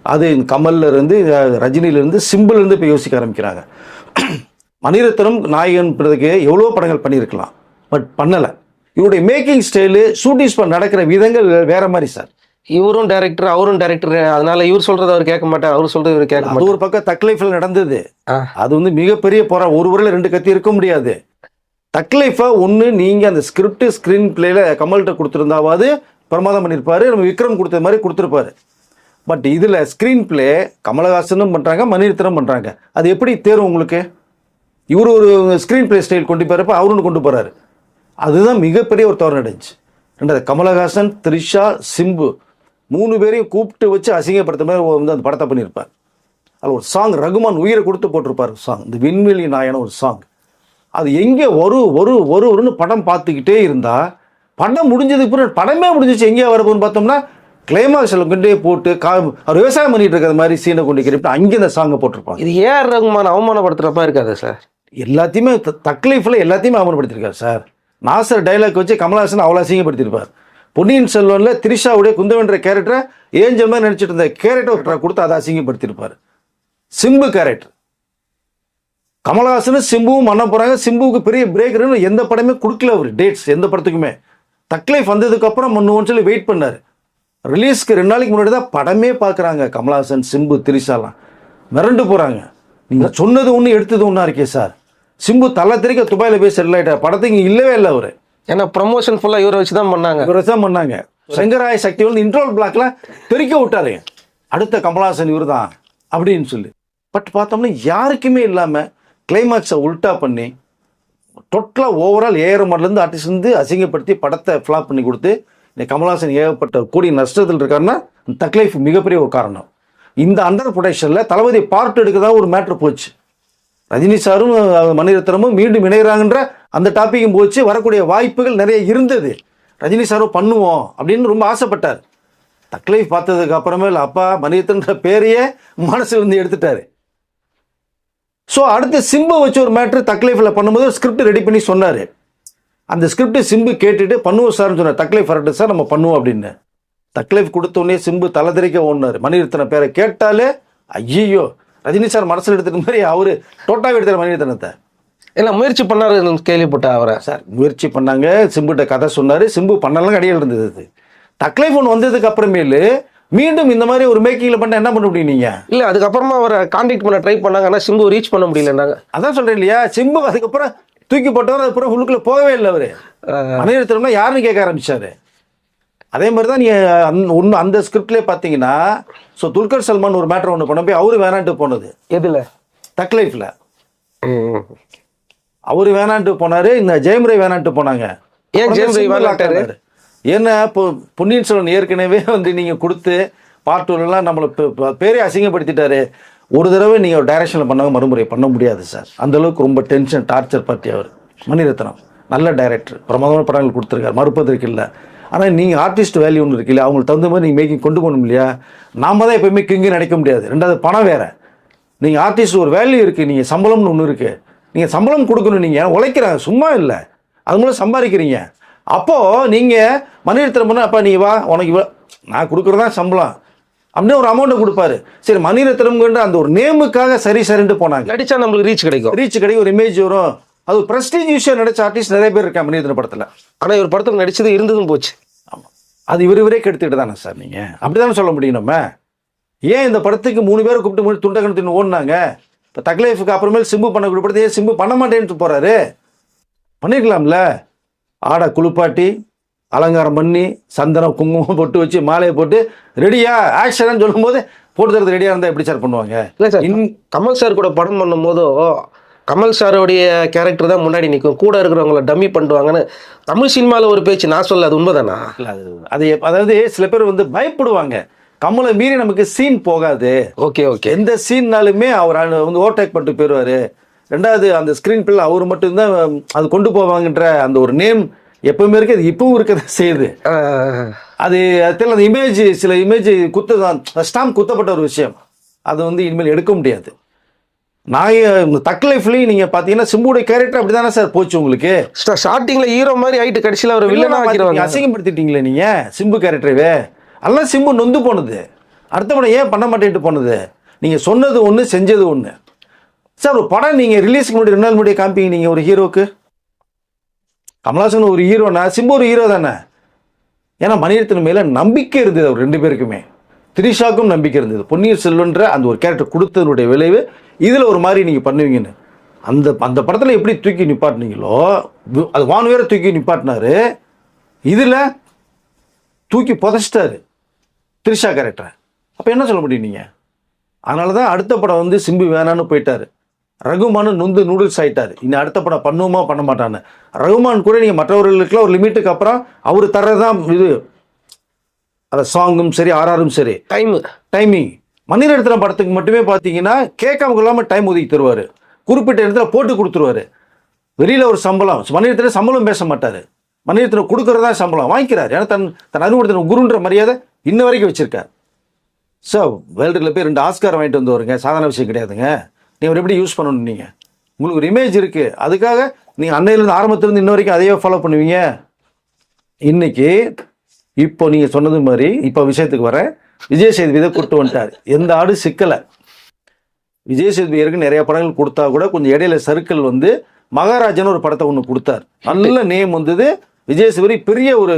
அது கமல்லேருந்து ரஜினியிலேருந்து சிம்பிள்லேருந்து இப்போ யோசிக்க ஆரம்பிக்கிறாங்க. மணிரத்னம் நாயகன் பிறகு எவ்வளோ படங்கள் பண்ணியிருக்கலாம், பட் பண்ணலை. இவருடைய மேக்கிங் ஸ்டைலு ஷூட்டிங் நடக்கிற விதங்கள் வேற மாதிரி சார். இவரும் டைரக்டர் அவரும் டைரக்டர், அதனால இவர் சொல்றது அவர் கேட்க மாட்டார், அவர் சொல்றது இவர் கேட்க மாட்டார். ஒரு பக்கம் தக் லைஃப்ல நடந்தது. அது வந்து மிகப்பெரிய ஒரு ஊரில் 2 கத்தி இருக்க முடியாது. தக் லைஃபை ஒன்று நீங்கள் அந்த ஸ்கிரிப்ட் ஸ்க்ரீன் பிளேல கமல்கிட்ட கொடுத்துருந்தாவது பிரமாதம் பண்ணியிருப்பாரு. நம்ம விக்ரம் கொடுத்த மாதிரி கொடுத்துருப்பாரு. பட் இதில் ஸ்க்ரீன் பிளே கமலஹாசனும் பண்ணுறாங்க, மணிரத்னம் பண்ணுறாங்க. அது எப்படி தேரும் உங்களுக்கு? இவர் ஒரு ஸ்க்ரீன் பிளே ஸ்டைல் கொண்டு போகிறப்ப அவருன்னு கொண்டு போகிறாரு. அதுதான் மிகப்பெரிய ஒரு தவறு நடந்துச்சு. ரெண்டாவது கமலஹாசன், த்ரிஷா, சிம்பு 3 பேரையும் கூப்பிட்டு வச்சு அசிங்கப்படுத்த மாதிரி வந்து அந்த படத்தை பண்ணியிருப்பார். அதில் ஒரு சாங் ரகுமான் உயிரை கொடுத்து போட்டிருப்பார் சாங், இந்த விண்வெளி நாயன ஒரு சாங். அது எங்கே வருன்னு படம் பார்த்துக்கிட்டே இருந்தால் படம் முடிஞ்சதுக்கு பிறகு படமே முடிஞ்சிச்சு எங்கேயா வரப்போன்னு பார்த்தோம்னா கிளைமாக்ஸில் கொண்டே போட்டு அவர் விவசாயம் பண்ணிட்டு இருக்கிற மாதிரி சீனை கொண்டு கிரிப்பிட்டு அங்கே இந்த சாங்கை போட்டிருப்பாங்க. இது ஏஆர் ரகுமான் அவமானப்படுத்துகிறப்பா இருக்காது சார்? எல்லாத்தையுமே தக் லைஃப்பில் எல்லாத்தையுமே அவமானப்படுத்திருக்காரு சார். நாசர் டைலாக் வச்சு கமலஹாசன் அவ்வளோ அசிங்கப்படுத்தியிருப்பார். பொன்னியின் செல்வனில் திரிஷாவுடைய குந்தவன்ற கேரக்டரை ஏஞ்சல் மாதிரி நினச்சிட்டு இருந்த கேரக்டர் கொடுத்து அதை அசிங்கப்படுத்தியிருப்பார். சிம்பு கேரக்டர். கமல்ஹாசனும் சிம்புவும் பண்ண போகிறாங்க. சிம்புவுக்கு பெரிய பிரேக்கர்னு எந்த படமே கொடுக்கல அவர் டேட்ஸ், எந்த படத்துக்குமே. தக்லைஃப் வந்ததுக்கப்புறம் ஒன்று சொல்லி வெயிட் பண்ணார். ரிலீஸ்க்கு 2 நாளைக்கு முன்னாடி தான் படமே பார்க்குறாங்க. கமல்ஹாசன், சிம்பு, திரிஷாலாம் மிரண்டு போகிறாங்க. நீங்கள் சொன்னது ஒன்று எடுத்தது ஒன்றா இருக்கே சார். சிம்பு தலை தெரிக்க துபாயில் போய் செட்டில் ஆகிட்டார். படத்துக்கு இல்லவே இல்லை அவர். ஏன்னா ப்ரமோஷன் ஃபுல்லாக இவரை வச்சு தான் பண்ணாங்க. இவரை தான் பண்ணாங்க. செங்கராய சக்தி வந்து இன்ட்ரோல் பிளாக்ல தெரிக்க விட்டாரு. அடுத்த கமல்ஹாசன் இவர் தான் அப்படின்னு சொல்லி. பட் பார்த்தோம்னா யாருக்குமே இல்லாமல் கிளைமாக்ஸை உல்ட்டா பண்ணி டோட்டலாக ஓவரால் ஏஆர்எம்லேருந்து ஆர்டிஸ்ட் வந்து அசிங்கப்படுத்தி படத்தை ஃப்ளாப் பண்ணி கொடுத்து இந்த கமல்ஹாசன் ஏகப்பட்ட கூடிய நஷ்டத்தில் இருக்காருன்னா தக்லைஃப் மிகப்பெரிய ஒரு காரணம். இந்த அண்டர் ப்ரொடக்ஷனில் தளபதி பார்ட் எடுக்கதான் ஒரு மேட்ரு போச்சு. ரஜினி சாரும் மணிரத்னமும் மீண்டும் இணைகிறாங்கன்ற அந்த டாப்பிக்கும் போச்சு. வரக்கூடிய வாய்ப்புகள் நிறைய இருந்தது. ரஜினி சாரும் பண்ணுவோம் அப்படின்னு ரொம்ப ஆசைப்பட்டார். தக்லைஃப் பார்த்ததுக்கு அப்புறமே அப்பா மணிரத்னன்ற பேரையே மனசுல இருந்து எடுத்துட்டாரு. ஸோ அடுத்து சிம்பை வச்சு ஒரு மேட்ரு தக்லைஃபில் பண்ணும்போது ஸ்கிரிப்ட் ரெடி பண்ணி சொன்னார். அந்த ஸ்கிரிப்ட் சிம்பு கேட்டுட்டு பண்ணுவோம் சார்னு சொன்னார். தக்லைஃப் வரட்டு சார் நம்ம பண்ணுவோம் அப்படின்னு. தக்லைஃப் கொடுத்தோடனே சிம்பு தலைதறிக்க ஓடினார். மணிரத்ன பேரை கேட்டாலே ஐயோ ரஜினி சார் மனசில் எடுத்துட்டு மாதிரி அவரு டோட்டாவே எடுத்தார் மணிரத்னத்தை. இல்லை முயற்சி பண்ணாரு கேள்விப்பட்ட அவரை. சார் முயற்சி பண்ணாங்க. சிம்புகிட்ட கதை சொன்னார். சிம்பு பண்ணலாம் கிடையாது இருந்தது. தக்லைஃப் ஒன்று வந்ததுக்கு அப்புறமேலு மீண்டும் இந்த மாதிரி ஒரு மேக்கிங்கில் பண்ண என்ன பண்ண முடியும் நீங்க? இல்லை அதுக்கப்புறமா அவரை கான்டாக்ட் பண்ண ட்ரை பண்ணாங்க. ஆனால் சிம்பு ரீச் பண்ண முடியலன்னாங்க. அதான் சொல்கிறேன் இல்லையா, சிம்பு அதுக்கப்புறம் தூக்கி போட்டவர் அதுக்கப்புறம் உள்ளுக்குள்ள போகவே இல்லை. அவர் மணிரத்னம்னா யாருன்னு கேட்க ஆரம்பிச்சாரு. அதே மாதிரி தான் நீங்கள் அந்த ஸ்கிரிப்ட்லேயே பார்த்தீங்கன்னா ஸோ துல்கர் சல்மான் ஒரு மேட்டர் ஒன்று பண்ண போய் அவரு வேணான்ட்டு போனது. எதில்? தக்லைஃபில் அவரு வேணான்ட்டு போனார். இந்த ஜெயம் ரவி வேணான்ட்டு போனாங்க. ஏன் ஜெயம் ரவி வேணாட்டாரு? ஏன்னா இப்போ பொன்னியின் செல்வன் ஏற்கனவே வந்து நீங்கள் கொடுத்து பார்ட் 2லாம் நம்மளை பேரே அசிங்கப்படுத்திட்டாரு. ஒரு தடவை நீங்கள் ஒரு டைரக்ஷனில் பண்ணாங்க மறுமுறை பண்ண முடியாது சார். அந்தளவுக்கு ரொம்ப டென்ஷன் டார்ச்சர் பார்ட்டி அவர். மணிரத்னம் நல்ல டைரக்டர், பிரமாதமான படங்கள் கொடுத்துருக்காரு, மறுப்பதற்கு இல்லை. ஆனால் நீங்கள் ஆர்டிஸ்ட் வேல்யூ ஒன்று இருக்கு இல்லையா, அவங்களுக்கு தகுந்த மாதிரி நீங்கள் மேக்கிங் கொண்டு போகணும் இல்லையா. நாம் தான் எப்போயுமே கிங்கு நினைக்க முடியாது. ரெண்டாவது பணம் வேறு. நீங்கள் ஆர்டிஸ்ட் ஒரு வேல்யூ இருக்குது, நீங்கள் சம்பளம்னு ஒன்று இருக்குது. நீங்கள் சம்பளம் கொடுக்கணும். நீங்கள் உழைக்கிறாங்க சும்மா இல்லை, அது மூலம் சம்பாதிக்கிறீங்க. அப்போது நீங்கள் மணிரத்னம் பண்ண அப்போ நீ வா உனக்கு நான் கொடுக்குறதா சம்பளம் அப்படின்னு ஒரு அமௌண்ட்டை கொடுப்பாரு. சரி மணிரத்னம்ன்ற அந்த ஒரு நேமுக்காக சரி சரின்ட்டு போனாங்க. நடிச்சா நம்மளுக்கு ரீச் கிடைக்கும், ஒரு இமேஜ் வரும். அது ஒரு ப்ரெஸ்டீஜ் விஷயம். நடிச்ச ஆர்டிஸ்ட் நிறைய பேர் இருக்காங்க மணிரத்னம் படத்தில். ஆனால் இவர் படத்தில் நடிச்சது இருந்ததும் போச்சு. ஆமாம், அது இவரே கெடுத்துக்கிட்டு தானே சார். நீங்கள் அப்படி தானே சொல்ல முடியும். நம்ம ஏன் இந்த படத்துக்கு 3 பேரை கூப்பிட்டு துண்டகணத்தின் ஓடினாங்க. இப்போ தக்லைஃபுக்கு அப்புறமேல் சிம்பு பண்ண கொடுப்பது ஏன் சிம்பு பண்ண மாட்டேன்ட்டு போகிறாரு? பண்ணிருக்கலாம்ல. ஆடை குளிப்பாட்டி அலங்காரம் பண்ணி சந்தனம் குங்குமம் போட்டு வச்சு மாலையை போட்டு ரெடியா ஆக்ஷன் சொல்லும் போது போட்டு தரது ரெடியாக இருந்தால் எப்படி சார் பண்ணுவாங்க? இல்லை சார், கமல் சார் கூட படம் பண்ணும் போதோ கமல் சாரோடைய கேரக்டர் தான் முன்னாடி நிற்கும், கூட இருக்கிறவங்கள டம்மி பண்ணுவாங்கன்னு தமிழ் சினிமாவில் ஒரு பேச்சு. நான் சொல்ல அது உண்மைதானா? இல்லை அது அதாவது சில பேர் வந்து பயப்படுவாங்க. கமலை மீறி நமக்கு சீன் போகாது. ஓகே ஓகே, எந்த சீன்னாலுமே அவர் வந்து ஓவர்டேக் பண்ணிட்டு போயிடுவார். ரெண்டாவது அந்த ஸ்க்ரீன் பிள்ளை அவர் மட்டும்தான் அது கொண்டு போவாங்கன்ற அந்த ஒரு நேம் எப்பவுமே இருக்கு. அது இப்பவும் இருக்கதான் செய்யுது. அது தெரியல, அந்த இமேஜ் சில இமேஜ் குத்ததான் ஸ்டாம்ப் குத்தப்பட்ட ஒரு விஷயம். அது வந்து இனிமேல் எடுக்க முடியாது. நான் தக்லைஃப்லையும் நீங்கள் பார்த்தீங்கன்னா சிம்புடைய கேரக்டர் அப்படி தானே சார் போச்சு உங்களுக்கு. ஸ்டார்டிங்கில் ஹீரோ மாதிரி ஆகிட்டு கடைசியில் அவர் வில்லனா ஆக்கிடுவாங்க. அசிங்கப்படுத்திட்டீங்களே நீங்கள் சிம்பு கேரக்டரவே. அதெல்லாம் சிம்பு நொந்து போனது. அடுத்த படம் ஏன் பண்ண மாட்டேன்ட்டு போனது? நீங்கள் சொன்னது ஒன்று செஞ்சது ஒன்று சார். ஒரு படம் நீங்கள் ரிலீஸ்க்கு முன்னாடி 2 நாள் முன்னாடி காமிப்பீங்க. நீங்கள் ஒரு ஹீரோக்கு கமல்ஹாசன் ஒரு ஹீரோனா சிம்பு ஒரு ஹீரோ தானே. ஏன்னா மணிரத்னம் மேலே நம்பிக்கை இருந்தது அவர் 2 பேருக்குமே. திரிஷாக்கும் நம்பிக்கை இருந்தது. பொன்னியின் செல்வன்ற அந்த ஒரு கேரக்டர் கொடுத்ததனுடைய விளைவு இதில் ஒரு மாதிரி நீங்கள் பண்ணுவீங்கன்னு. அந்த படத்தில் எப்படி தூக்கி நிப்பாட்டினீங்களோ அது வான் வேற தூக்கி நிப்பாட்டினாரு. இதில் தூக்கி புதைச்சிட்டாரு திரிஷா கேரக்டரை. அப்போ என்ன சொல்ல முடியும் நீங்கள்? அதனால தான் அடுத்த படம் வந்து சிம்பு வேணான்னு போயிட்டார். ரகுமானு நொந்து நூடுல்ஸ் ஆகிட்டார். இன்னும் அடுத்த படம் பண்ணுவோமா பண்ண மாட்டான்னு. ரகுமான் கூட நீங்கள் மற்றவர்களுக்குலாம் ஒரு லிமிட்டுக்கு அப்புறம் அவர் தர்றதான் இது. அதை சாங்கும் சரி ஆர்ஆரும் சரி டைமிங். மணிரத்னம் படத்துக்கு மட்டுமே பார்த்தீங்கன்னா கேட்காம இல்லாமல் டைம் ஒதுக்கி தருவார். குறிப்பிட்ட இடத்துல போட்டு கொடுத்துருவார். வெளியில் ஒரு சம்பளம் மணிரத்னம் சம்பளம் பேச மாட்டார். மணிரத்னம் கொடுக்குறதா சம்பளம் வாங்கிக்கிறார். ஏன்னா தன் அறிவுறுத்தின குருன்ற மரியாதை இன்ன வரைக்கும் வச்சுருக்கார். ஸோ வேர்ல்டில் போய் 2 ஆஸ்கார் வாங்கிட்டு வந்து வருங்க, சாதாரண விஷயம் கிடையாதுங்க. நீங்கள் அவர் எப்படி யூஸ் பண்ணணும்? நீங்கள் உங்களுக்கு ஒரு இமேஜ் இருக்குது, அதுக்காக நீங்கள் அன்னையிலேருந்து ஆரம்பத்துலேருந்து இன்ன வரைக்கும் அதையே ஃபாலோ பண்ணுவீங்க. இன்றைக்கி இப்போ நீங்கள் சொன்னது மாதிரி இப்போ விஷயத்துக்கு வர விஜய் சேதுபதியை கூப்பிட்டு வந்துட்டார். எந்த ஆடு சிக்கலை. விஜய் சேதுபதி ஏற்கனவே நிறைய படங்கள் கொடுத்தா கூட கொஞ்சம் இடையில சர்க்கிள் வந்து மகாராஜான்னு ஒரு படத்தை ஒன்று கொடுத்தார். நல்ல நேம் வந்தது. விஜய் சேதுபதி பெரிய ஒரு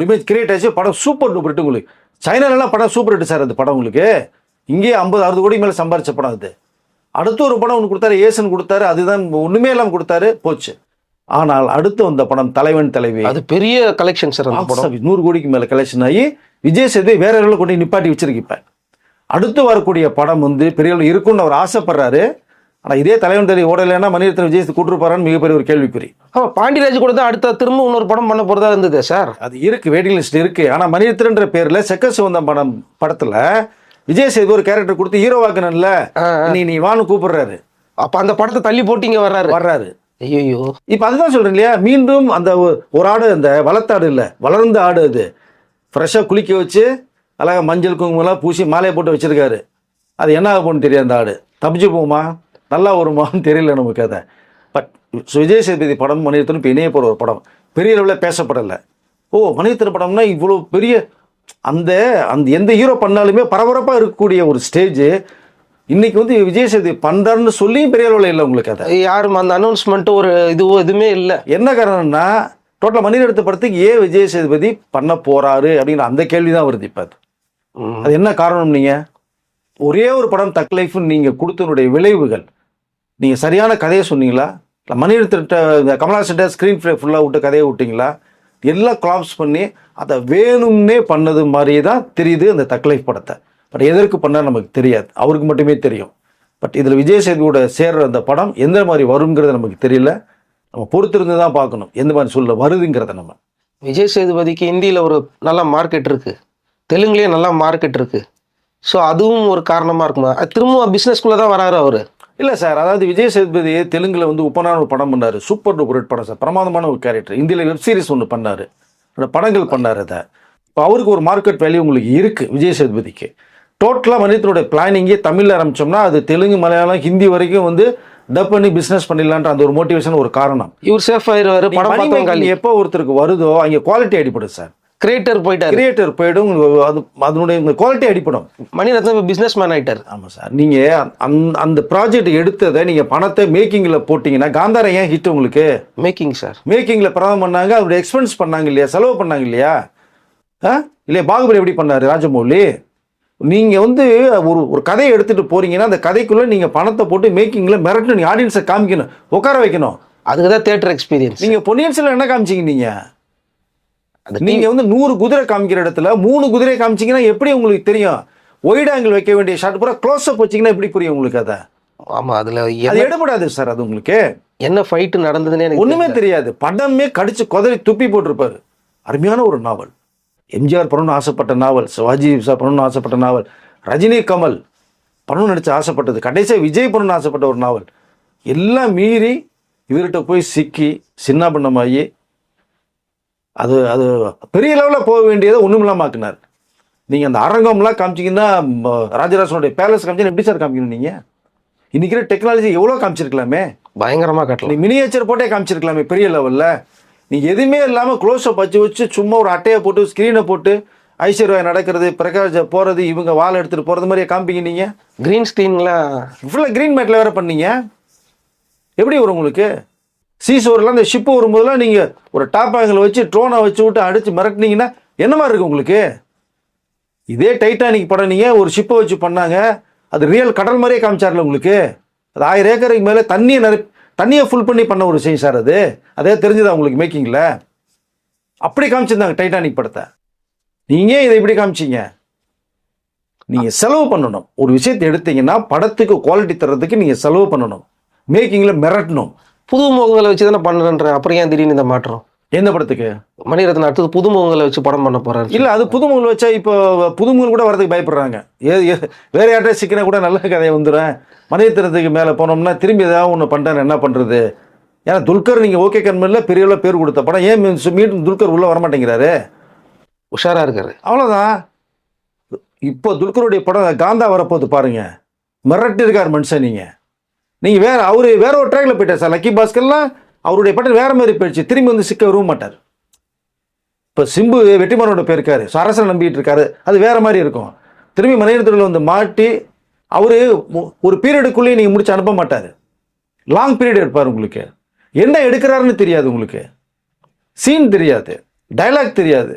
இமேஜ் கிரியேட் ஆச்சு. படம் சூப்பர் டூப்பர் ஹிட். உங்களுக்கு சைனாலலாம் படம் சூப்பர் ஹிட் சார். அந்த படம் உங்களுக்கு இங்கே 50-60 கோடி மேலே சம்பாரிச்ச படம் அது. அடுத்து ஒரு படம் ஒன்று கொடுத்தாரு, ஏசன் கொடுத்தாரு, அதுதான் ஒன்றுமே இல்லாமல் கொடுத்தாரு, போச்சு. ஆனால் அடுத்து வந்த படம் தலைவன் தலைவி, அது பெரிய கலெக்ஷன் சார். அந்த படம் 100 கோடிக்கு மேலே கலெக்ஷன் ஆகி விஜய் சேதுபதி வேற அளவில் கொண்டு நிப்பாட்டி வச்சிருக்கு. இப்போ அடுத்து வரக்கூடிய படம் வந்து பெரிய அளவில் இருக்கும்னு அவர் ஆசைப்படுறாரு. ஆனால் இதே தலைவன் தலைவி ஓடலைன்னா மணிரத்னம் விஜய் கூட்டுருப்பாரான்னு மிகப்பெரிய ஒரு கேள்விக்குறி. பாண்டியராஜ் கூட தான் அடுத்த திரும்ப இன்னொரு படம் பண்ண போறதா இருந்தது சார். அது இருக்கு, வெயிட்டிங் லிஸ்ட் இருக்கு. ஆனால் மணிரத்னன்ற பேர்ல செக்க சிவந்தம் படத்துல விஜய் சேதுபதி ஒரு கேரக்டர் கொடுத்து ஹீரோவாக்கணும்ல, நீ வான்னு கூப்பிடுறாரு. அப்ப அந்த படத்தை தள்ளி போட்டு இங்க வர்றாரு. ஐயோ, இப்ப அதுதான் சொல்றேன் இல்லையா, மீண்டும் அந்த ஒரு ஆடு, அந்த வளர்த்த ஆடு இல்ல, வளர்ந்த ஆடு, அது ஃப்ரெஷ்ஷா குளிக்க வச்சு அழகா மஞ்சள் குங்குமம்லாம் பூசி மாலையை போட்டு வச்சிருக்காரு. அது என்ன ஆகும்னு தெரியாது. அந்த ஆடு தப்பிச்சு போகுமா, நல்லா வருமான்னு தெரியல நமக்கு. அதை பட் விஜய் சேதுபதி படம் மணிரத்னம் இப்போ இணைய போகிற ஒரு படம் பெரிய அளவில் பேசப்படலை. மணிரத்னம் படம்னா இவ்வளோ பெரிய அந்த எந்த ஹீரோ பண்ணாலுமே பரபரப்பாக இருக்கக்கூடிய ஒரு ஸ்டேஜ் இன்னைக்கு வந்து விஜய் சேதுபதி பண்ணுறாருன்னு சொல்லியும் பெரிய அளவில் இல்லை உங்களுக்கு. அதை யாரும் அந்த அனௌன்ஸ்மெண்ட் ஒரு எதுவுமே இல்லை. என்ன காரணம்னா டோட்டல் மணிரத்னம் படத்துக்கு ஏன் விஜய் சேதுபதி பண்ண போறாரு அப்படிங்கிற அந்த கேள்வி தான் வருது. இப்போ அது என்ன காரணம்? நீங்கள் ஒரே ஒரு படம் தக் லைஃப்னு நீங்கள் கொடுத்தனுடைய விளைவுகள், நீங்கள் சரியான கதையை சொன்னீங்களா, இல்லை மணிரத்ன கமல்ஹாசன் ஸ்க்ரீன் ப்ளே ஃபுல்லாக விட்டு கதையை விட்டீங்களா, எல்லாம் கிளாப்ஸ் பண்ணி அதை வேணும்னே பண்ணது மாதிரியே தான் தெரியுது அந்த தக் லைஃப் படத்தை. பட் எதற்கு பண்ணால் நமக்கு தெரியாது, அவருக்கு மட்டுமே தெரியும். பட் இதில் விஜய் சேதுபதியோட சேர்ற அந்த படம் எந்த மாதிரி வருங்கிறது நமக்கு தெரியல. நம்ம பொறுத்திருந்து தான் பார்க்கணும் எந்த மாதிரி சொல்ல வருதுங்கிறத. நம்ம விஜய் சேதுபதிக்கு ஹிந்தியில் ஒரு நல்ல மார்க்கெட் இருக்குது, தெலுங்குலேயே நல்ல மார்க்கெட் இருக்குது. ஸோ அதுவும் ஒரு காரணமாக இருக்குமா? திரும்ப பிஸ்னஸ்குள்ளே தான் வராரு அவர். இல்லை சார், அதாவது விஜய் சேதுபதி தெலுங்கில் வந்து உப்பனான ஒரு படம் பண்ணார், சூப்பர் டூப்பர் ஹிட் படம் சார், பிரமாதமான ஒரு கேரக்டர். இந்தியில் வெப் சீரிஸ் ஒன்று பண்ணார், படங்கள் பண்ணார். அதை இப்போ அவருக்கு ஒரு மார்க்கெட் வேல்யூ உங்களுக்கு இருக்குது விஜய் சேதுபதிக்கு. டோட்டலாக மனிதனுடைய பிளானிங்கே தமிழில் ஆரம்பித்தோம்னா அது தெலுங்கு, மலையாளம், ஹிந்தி வரைக்கும் வந்து டப் பண்ணி பிஸ்னஸ் பண்ணிடலான்ற அந்த ஒரு மோட்டிவேஷன் ஒரு காரணம். இவர் சேஃப் ஆயிடுவார். படம் எப்போ ஒருத்தருக்கு வருதோ அங்கே குவாலிட்டி அடிப்படும் சார். கிரியேட்டர் போயிடும், அது அதனுடைய குவாலிட்டி அடிப்படும். மணிரத்னம் பிஸ்னஸ் மேன் ஆகிட்டார். ஆமாம் சார், நீங்கள் அந்த ப்ராஜெக்ட் எடுத்ததை நீங்கள் பணத்தை மேக்கிங்கில் போட்டிங்கன்னா காந்தாரம் ஏன் ஹிட் உங்களுக்கு? மேக்கிங் சார், மேக்கிங்கில் பிரதம் பண்ணாங்க, அவருடைய எக்ஸ்பென்ஸ் பண்ணாங்க இல்லையா, செலவு பண்ணாங்க இல்லையா? இல்லையா பாகுபலி எப்படி பண்ணார் ராஜமௌலி? நீங்கள் வந்து ஒரு கதையை எடுத்துகிட்டு போகிறீங்கன்னா அந்த கதைக்குள்ளே நீங்கள் பணத்தை போட்டு மேக்கிங்கில் மிரட்டணும், நீங்கள் ஆடியன்ஸை காமிக்கணும், உட்கார வைக்கணும். அதுக்கு தான் தியேட்டர் எக்ஸ்பீரியன்ஸ். நீங்கள் பொன்னியின் செல்வன் என்ன காமிச்சிங்க? நீங்கள் வந்து 100 குதிரை காமிக்கிற இடத்துல 3 குதிரை காமிச்சிங்கன்னா எப்படி உங்களுக்கு தெரியும்? ஒயிட் ஆங்கிள் வைக்க வேண்டிய ஷாட் பூரா க்ளோஸ் அப் வச்சிங்கன்னா எப்படி புரியும் உங்களுக்கு? அதை ஆமாம், அதில் அது எடுபடாது சார். அது உங்களுக்கு என்ன ஃபைட்டு நடந்ததுன்னு எனக்கு ஒன்றுமே தெரியாது. படமே கடிச்சு கொதறி துப்பி போட்டிருப்பாரு. அருமையான ஒரு நாவல், எம்ஜிஆர் பண்ணணும்னு ஆசைப்பட்ட நாவல், சிவாஜி சார் பண்ணணும்னு ஆசைப்பட்ட நாவல், ரஜினி கமல் பண்ணணும்னு நினச்சி ஆசைப்பட்டது, கடைசியாக விஜய் பண்ணணும்னு ஆசைப்பட்ட ஒரு நாவல், எல்லாம் மீறி இவர்கிட்ட போய் சிக்கி சின்ன பண்ணமாகி அது பெரிய லெவலில் போக வேண்டியதை ஒன்றுமில்லாமல் ஆக்குனார். நீங்கள் அந்த அரங்கம்லாம் காமிச்சிங்கன்னா ராஜராஜனுடைய பேலஸ் காமிச்சிங்கன்னா எப்படி சார் காமிக்கணும்? நீங்கள் இன்றைக்கி டெக்னாலஜி எவ்வளோ காமிச்சிருக்கலாமே, பயங்கரமாக காட்டலாம். நீ மினியேச்சர் போட்டே காமிச்சிருக்கலாமே பெரிய லெவலில். நீங்கள் எதுவுமே இல்லாமல் க்ளோஸ்அப் வச்சு சும்மா ஒரு அட்டையை போட்டு ஸ்க்ரீனை போட்டு ஐஸ்வர்யா நடக்கிறது, பிரகாஷ் போகிறது, இவங்க வாழை எடுத்துகிட்டு போகிறது மாதிரியே காமிப்பீங்க. நீங்கள் க்ரீன் ஸ்க்ரீனில் ஃபுல்லாக க்ரீன் மேட்டில் வேறு பண்ணீங்க, எப்படி வரும் உங்களுக்கு? சீசோர்லாம் அந்த ஷிப்பு வரும்போதெல்லாம் நீங்கள் ஒரு டாப் ஆங்கிள் வச்சு ட்ரோனை வச்சு விட்டு அடித்து மிரட்டினீங்கன்னா என்ன மாதிரி இருக்கும் உங்களுக்கு? இதே டைட்டானிக் படம் நீங்கள் ஒரு ஷிப்பை வச்சு பண்ணாங்க, அது ரியல் கடல் மாதிரியே காமிச்சார்ல உங்களுக்கு. அது 1000 ஏக்கருக்கு மேலே தண்ணியை ஃபுல் பண்ணி பண்ண ஒரு விஷயம் சார். அதே தெரிஞ்சுதா உங்களுக்கு மேக்கிங்கில்? அப்படி காமிச்சிருந்தாங்க டைட்டானிக் படத்தை. நீங்கள் இதை இப்படி காமிச்சிங்க. நீங்கள் செலவு பண்ணணும். ஒரு விஷயத்தை எடுத்தீங்கன்னா படத்துக்கு குவாலிட்டி தர்றதுக்கு நீங்கள் செலவு பண்ணணும், மேக்கிங்கில் மிரட்டணும். புது முகங்களை வச்சு தானே பண்ணுறேன். அப்புறம் ஏன் திடீர்னு இந்த மாற்றம்? எந்த படத்துக்கு? மணிரத்னம் அடுத்தது புதுமுகங்களை வச்சு படம் பண்ண போறாரு. இல்லை, அது புதுமுகங்கள் வச்சா இப்போ புதுமுகங்கள் கூட வரதுக்கு பயப்படுறாங்க. வேற யார்ட்டே சிக்கினா கூட நல்ல கதையை வந்துடும். மணிரத்னத்துக்கு மேலே போனோம்னா திரும்பி ஏதாவது ஒன்று பண்ணிட்டேன் என்ன பண்ணுறது? ஏன்னா துல்கர் நீங்கள் ஓகே கண்மையில் பெரிய அளவு பேர் கொடுத்த படம், ஏன் மீண்டும் துல்கர் உள்ளே வரமாட்டேங்கிறாரு? உஷாராக இருக்காரு, அவ்வளோதான். இப்போ துல்கருடைய படம் காந்தா வரப்போது பாருங்க, மிரட்டி இருக்கார் மனுஷன். நீங்கள் வேற ஒரு ட்ராக்ல போயிட்டார் சார். லக்கி பாஸ்கர்லாம் அவருடைய படம் வேற மாதிரி போயிடுச்சு, திரும்பி வந்து சிக்க வரவும் மாட்டார். இப்போ சிம்பு வெற்றிமாறனோட போயிருக்காரு, அரசனை நம்பிட்டு இருக்காரு, அது வேற மாதிரி இருக்கும். திரும்பி மணிரத்னத்தில் வந்து மாட்டி அவர் ஒரு பீரியடுக்குள்ளேயே நீங்கள் முடிச்சு அனுப்ப மாட்டார். லாங் பீரியட் எடுப்பார். உங்களுக்கு என்ன எடுக்கிறாருன்னு தெரியாது, உங்களுக்கு சீன் தெரியாது, டைலாக் தெரியாது.